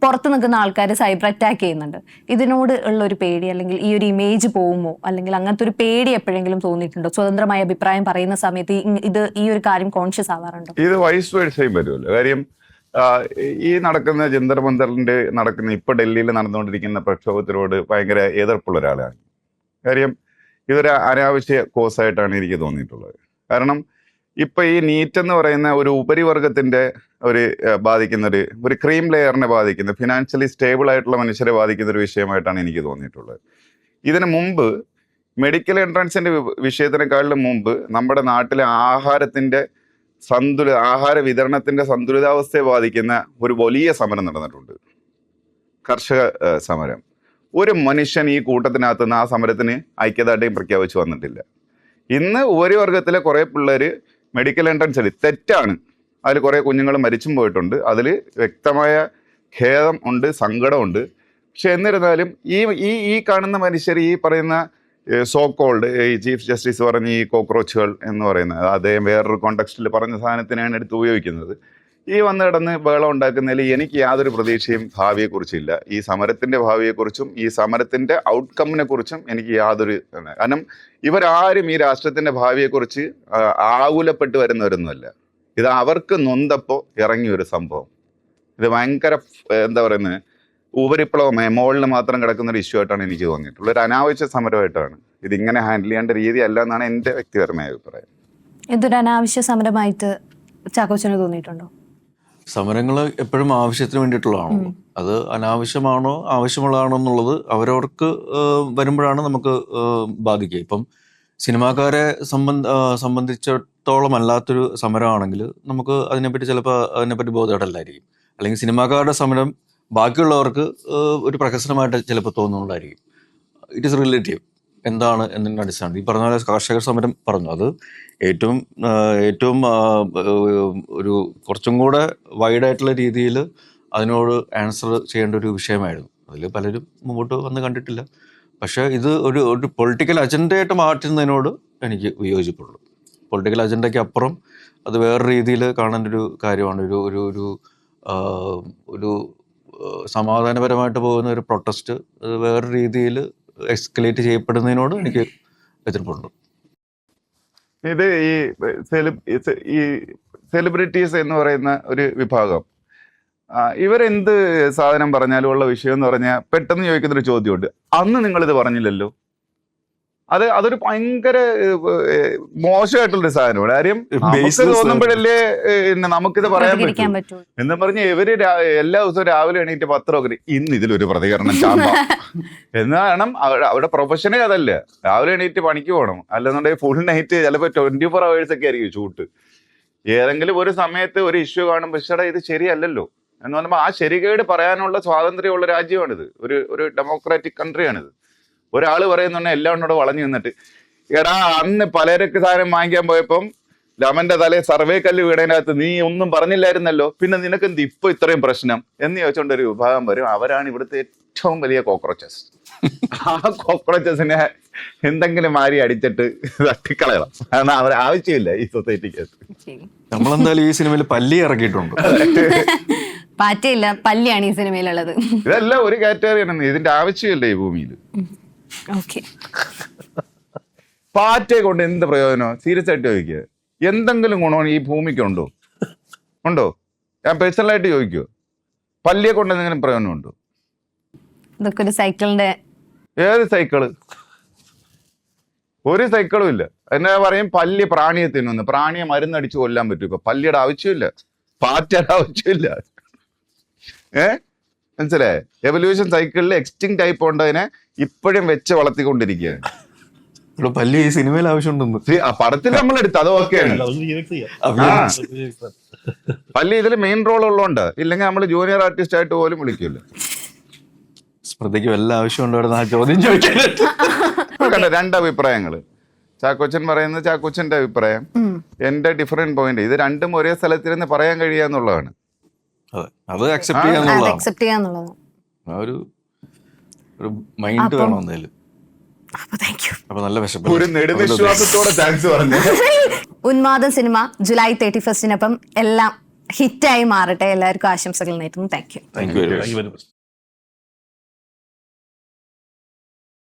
പുറത്ത് നിൽക്കുന്ന ആൾക്കാർ സൈബർ അറ്റാക്ക് ചെയ്യുന്നുണ്ട്. ഇതിനോട് ഉള്ള ഒരു പേടി അല്ലെങ്കിൽ ഈ ഒരു ഇമേജ് പോകുമോ അല്ലെങ്കിൽ അങ്ങനത്തെ ഒരു പേടി എപ്പോഴെങ്കിലും തോന്നിയിട്ടുണ്ടോ? സ്വതന്ത്രമായ അഭിപ്രായം പറയുന്ന സമയത്ത് ഈ ഒരു കാര്യം കോൺഷ്യസ് ആവാറുണ്ടോ? ഇത് വൈസ് വേഴ്സയും വരുമല്ലോ. കാര്യം ഈ നടക്കുന്ന ജന്തർ മന്ദറിന്റെ ഇപ്പൊ ഡൽഹിയിൽ നടന്നുകൊണ്ടിരിക്കുന്ന പ്രക്ഷോഭത്തിനോട് ഭയങ്കര എതിർപ്പുള്ള ഒരാളാണ്. കാര്യം ഇതൊരു അനാവശ്യ കോസായിട്ടാണ് എനിക്ക് തോന്നിയിട്ടുള്ളത്. കാരണം ഇപ്പൊ ഈ നീറ്റ് എന്ന് പറയുന്ന ഒരു ഉപരിവർഗത്തിന്റെ ബാധിക്കുന്ന ഒരു ക്രീം ലെയറിനെ ബാധിക്കുന്ന, ഫിനാൻഷ്യലി സ്റ്റേബിൾ ആയിട്ടുള്ള മനുഷ്യരെ ബാധിക്കുന്ന ഒരു വിഷയമായിട്ടാണ് എനിക്ക് തോന്നിയിട്ടുള്ളത്. ഇതിനു മുമ്പ് മെഡിക്കൽ എൻട്രൻസിന്റെ വിഷയത്തിനേക്കാളും മുമ്പ് നമ്മുടെ നാട്ടിലെ ആഹാര വിതരണത്തിന്റെ സന്തുലിതാവസ്ഥയെ ബാധിക്കുന്ന ഒരു വലിയ സമരം നടന്നിട്ടുണ്ട്, കർഷക സമരം. ഒരു മനുഷ്യൻ ഈ കൂട്ടത്തിനകത്ത് നിന്ന് ആ സമരത്തിന് ഐക്യദാർഢ്യം പ്രഖ്യാപിച്ചു വന്നിട്ടില്ല. ഇന്ന് ഉപരിവർഗത്തിലെ കുറെ പിള്ളേര് മെഡിക്കൽ എൻട്രൻസ് തെറ്റാണ്, അതിൽ കുറെ കുഞ്ഞുങ്ങൾ മരിച്ചും പോയിട്ടുണ്ട്, അതിൽ വ്യക്തമായ ഖേദം ഉണ്ട്, സങ്കടമുണ്ട്. പക്ഷെ എന്നിരുന്നാലും ഈ കാണുന്ന മനുഷ്യർ, ഈ പറയുന്ന സോ കോൾഡ് ഈ ചീഫ് ജസ്റ്റിസ് പറഞ്ഞ ഈ കോക്രോച്ചുകൾ എന്ന് പറയുന്നത്, അദ്ദേഹം വേറൊരു കോണ്ടെക്സ്റ്റിൽ പറഞ്ഞ സാധനത്തിനാണ് എടുത്ത് ഉപയോഗിക്കുന്നത്. ഈ വന്ന് കിടന്ന് ബഹളം ഉണ്ടാക്കുന്നതിൽ എനിക്ക് യാതൊരു പ്രതീക്ഷയും ഭാവിയെക്കുറിച്ചില്ല. ഈ സമരത്തിന്റെ ഭാവിയെക്കുറിച്ചും ഈ സമരത്തിന്റെ ഔട്ട്കമ്മിനെ കുറിച്ചും എനിക്ക് യാതൊരു, കാരണം ഇവരാരും ഈ രാഷ്ട്രത്തിന്റെ ഭാവിയെക്കുറിച്ച് ആകുലപ്പെട്ട് വരുന്നവരൊന്നുമല്ല. ഇത് അവർക്ക് നൊന്തപ്പോൾ ഇറങ്ങിയ ഒരു സംഭവം. ഇത് ഭയങ്കര എന്താ പറയുന്നത്, ഉപരിപ്ലവമായ മോളിൽ മാത്രം കിടക്കുന്ന ഒരു ഇഷ്യൂ ആയിട്ടാണ് എനിക്ക് തോന്നിയിട്ടുള്ളത്. ഒരു അനാവശ്യ സമരമായിട്ടാണ് ഇതിങ്ങനെ ഹാൻഡിൽ ചെയ്യേണ്ട രീതി അല്ല എന്നാണ് എൻ്റെ വ്യക്തിപരമായ അഭിപ്രായം. ഇതൊരു അനാവശ്യ സമരമായിട്ട് ചാക്കോച്ചന് തോന്നിയിട്ടുണ്ടോ? സമരങ്ങൾ എപ്പോഴും ആവശ്യത്തിന് വേണ്ടിയിട്ടുള്ളതാണോ? അത് അനാവശ്യമാണോ ആവശ്യമുള്ളതാണോ എന്നുള്ളത് അവരവർക്ക് വരുമ്പോഴാണ് നമുക്ക് ബാധിക്കുക. ഇപ്പം സിനിമാക്കാരെ സംബന്ധിച്ചിടത്തോളം അല്ലാത്തൊരു സമരമാണെങ്കിൽ നമുക്ക് അതിനെപ്പറ്റി ചിലപ്പോൾ അതിനെപ്പറ്റി ബോധപ്പെടലായിരിക്കും. അല്ലെങ്കിൽ സിനിമാക്കാരുടെ സമരം ബാക്കിയുള്ളവർക്ക് ഒരു പ്രഹസനമായിട്ട് ചിലപ്പോൾ തോന്നുന്നുണ്ടായിരിക്കും. ഇറ്റ് ഈസ് റിലേറ്റീവ് എന്താണ് എന്നതിൻ്റെ അടിസ്ഥാനം. ഈ പറഞ്ഞ പോലെ കർഷക സമരം പറഞ്ഞു, അത് ഏറ്റവും ഒരു കുറച്ചും കൂടെ വൈഡായിട്ടുള്ള രീതിയിൽ അതിനോട് ആൻസർ ചെയ്യേണ്ട ഒരു വിഷയമായിരുന്നു. അതിൽ പലരും മുമ്പോട്ട് വന്ന് കണ്ടിട്ടില്ല. പക്ഷേ ഇത് ഒരു പൊളിറ്റിക്കൽ അജണ്ടയായിട്ട് മാറ്റുന്നതിനോട് എനിക്ക് വിയോജിപ്പുള്ളൂ. പൊളിറ്റിക്കൽ അജണ്ടയ്ക്ക് അപ്പുറം അത് വേറെ രീതിയിൽ കാണേണ്ട ഒരു കാര്യമാണ്. ഒരു സമാധാനപരമായിട്ട് പോകുന്ന ഒരു പ്രൊട്ടസ്റ്റ് അത് വേറെ രീതിയിൽ എസ്കലേറ്റ് ചെയ്യപ്പെടുന്നതിനോട് എനിക്ക് എതിർപ്പുണ്ട്. ഇത് ഈ സെലിബ്രിറ്റീസ് എന്ന് പറയുന്ന ഒരു വിഭാഗം, ഇവരെന്ത് സാധനം പറഞ്ഞാലും ഉള്ള വിഷയം എന്ന് പറഞ്ഞാൽ പെട്ടെന്ന് ചോദിക്കുന്നൊരു ചോദ്യമുണ്ട്, അന്ന് നിങ്ങളിത് പറഞ്ഞില്ലല്ലോ. അതൊരു ഭയങ്കര മോശമായിട്ടുള്ളൊരു സാധനമാണ്. കാര്യം നമുക്ക് തോന്നുമ്പോഴല്ലേ നമുക്കിത് പറയാൻ പറ്റും എന്ന് പറഞ്ഞ് ഇവര് എല്ലാ ദിവസവും രാവിലെ എണീറ്റ് പത്രമൊക്കെ ഇന്ന് ഇതിലൊരു പ്രതികരണം ചാമ്പ എന്നാണ് അവിടെ പ്രൊഫഷനേ അതല്ല. രാവിലെ എണീറ്റ് പണിക്ക് പോകണം, അല്ലെന്നുണ്ടെങ്കിൽ ഫുൾ നൈറ്റ് ചിലപ്പോൾ 24 hours ഒക്കെ ആയിരിക്കും ഷൂട്ട്. ഏതെങ്കിലും ഒരു സമയത്ത് ഒരു ഇഷ്യൂ കാണുമ്പോൾ ഇഷ്ടം ഇത് ശരിയല്ലല്ലോ എന്ന് പറയുമ്പോൾ ആ ശരികേട് പറയാനുള്ള സ്വാതന്ത്ര്യമുള്ള രാജ്യമാണിത്, ഒരു ഡെമോക്രാറ്റിക് കൺട്രിയാണിത്. ഒരാൾ പറയുന്നുണ്ടെ എല്ലാവരോട് വളഞ്ഞു നിന്നിട്ട് എടാ അന്ന് പലചരക്ക് സാധനം വാങ്ങിക്കാൻ പോയപ്പം ലമന്റെ തലേ സർവേ കല്ല് വീടതിനകത്ത് നീ ഒന്നും പറഞ്ഞില്ലായിരുന്നല്ലോ, പിന്നെ നിനക്ക് എന്ത് ഇപ്പൊ ഇത്രയും പ്രശ്നം എന്ന് ചോദിച്ചോണ്ടൊരു വിഭാഗം വരും. അവരാണ് ഇവിടുത്തെ ഏറ്റവും വലിയ കോക്രോച്ചസ്. ആ കോക്രോച്ചസിനെ എന്തെങ്കിലും മാറി അടിച്ചിട്ട് തട്ടിക്കളയണം, കാരണം അവർ ആവശ്യമില്ല ഈ സൊസൈറ്റിക്ക്. നമ്മളെന്തായാലും ഈ സിനിമയിൽ പല്ലി ഇറക്കിയിട്ടുണ്ട്. പാറ്റയില്ല, പല്ലിയാണ് ഈ സിനിമയിലുള്ളത്. ഇതെല്ലാം ഒരു കാറ്റഗറിയാണ്, ഇതിന്റെ ആവശ്യമില്ല ഈ ഭൂമിയിൽ. ഓക്കെ. പാറ്റയെ കൊണ്ട് എന്ത് പ്രയോജനം? സീരിയസ് ആയിട്ട് ചോദിക്കുക. എന്തെങ്കിലും ഗുണം ഈ ഭൂമിക്കുണ്ടോ? ഉണ്ടോ? ഞാൻ പേഴ്സണലായിട്ട് ചോദിക്കുമോ? പല്ലിയെ കൊണ്ട് എന്തെങ്കിലും പ്രയോജനമുണ്ടോ? ഇതൊക്കെ ഒരു സൈക്കിളിന്റെ. ഏത് സൈക്കിള്? ഒരു സൈക്കിളും ഇല്ല. എന്നാ പറയും പല്ലി പ്രാണിയെ തിന്നുന്നു. പ്രാണിയെ മരുന്നടിച്ച് കൊല്ലാൻ പറ്റും. ഇപ്പൊ പല്ലിയുടെ ആവശ്യമില്ല, പാറ്റയുടെ ആവശ്യമില്ല. മനസ്സിലായേ? എവല്യൂഷൻ സൈക്കിളിൽ എക്സ്റ്റിങ് ടൈപ്പ് ഉണ്ടതിനെ ഇപ്പോഴും വെച്ച് വളർത്തിക്കൊണ്ടിരിക്കുകയാണ്. ഇവിടെ പല്ലി ഈ സിനിമയിൽ ആവശ്യമുണ്ടെന്ന്. ആ പടത്തിൽ നമ്മളെടുത്ത് അത് ഓക്കെയാണ്. പല്ലി ഇതിൽ മെയിൻ റോൾ ഉള്ളതുകൊണ്ട്, ഇല്ലെങ്കിൽ നമ്മൾ ജൂനിയർ ആർട്ടിസ്റ്റ് ആയിട്ട് പോലും വിളിക്കില്ല. സ്മൃതിക്ക് വല്ല ആവശ്യമുണ്ടായിരുന്നു ആ ചോദ്യം ചോദിക്കാൻ. കണ്ട രണ്ട് അഭിപ്രായങ്ങള്. ചാക്കോച്ചൻ പറയുന്നത് ചാക്കോച്ചന്റെ അഭിപ്രായം, എന്റെ ഡിഫറെന്റ് പോയിന്റ്. ഇത് രണ്ടും ഒരേ സ്ഥലത്തിരുന്ന് പറയാൻ കഴിയാന്നുള്ളതാണ്. അതെ, അത് അക്സെപ്റ്റ് ചെയ്യാന്നുള്ളതാണ്. അക്സെപ്റ്റ് ചെയ്യാന്നുള്ളത്. ആ ഒരു മൈൻഡ് വേണം എന്തായാലും. അപ്പൊ നല്ല വിശപ്പ്. ഒരു നെടുവിശ്വാസത്തോടെ താങ്ക്സ് പറഞ്ഞു. ഉന്മാദം സിനിമ ജൂലൈ 31 എല്ലാം ഹിറ്റായി മാറട്ടെ. എല്ലാവർക്കും ആശംസകൾ നേരുന്നു. Thank you. Thank you very much.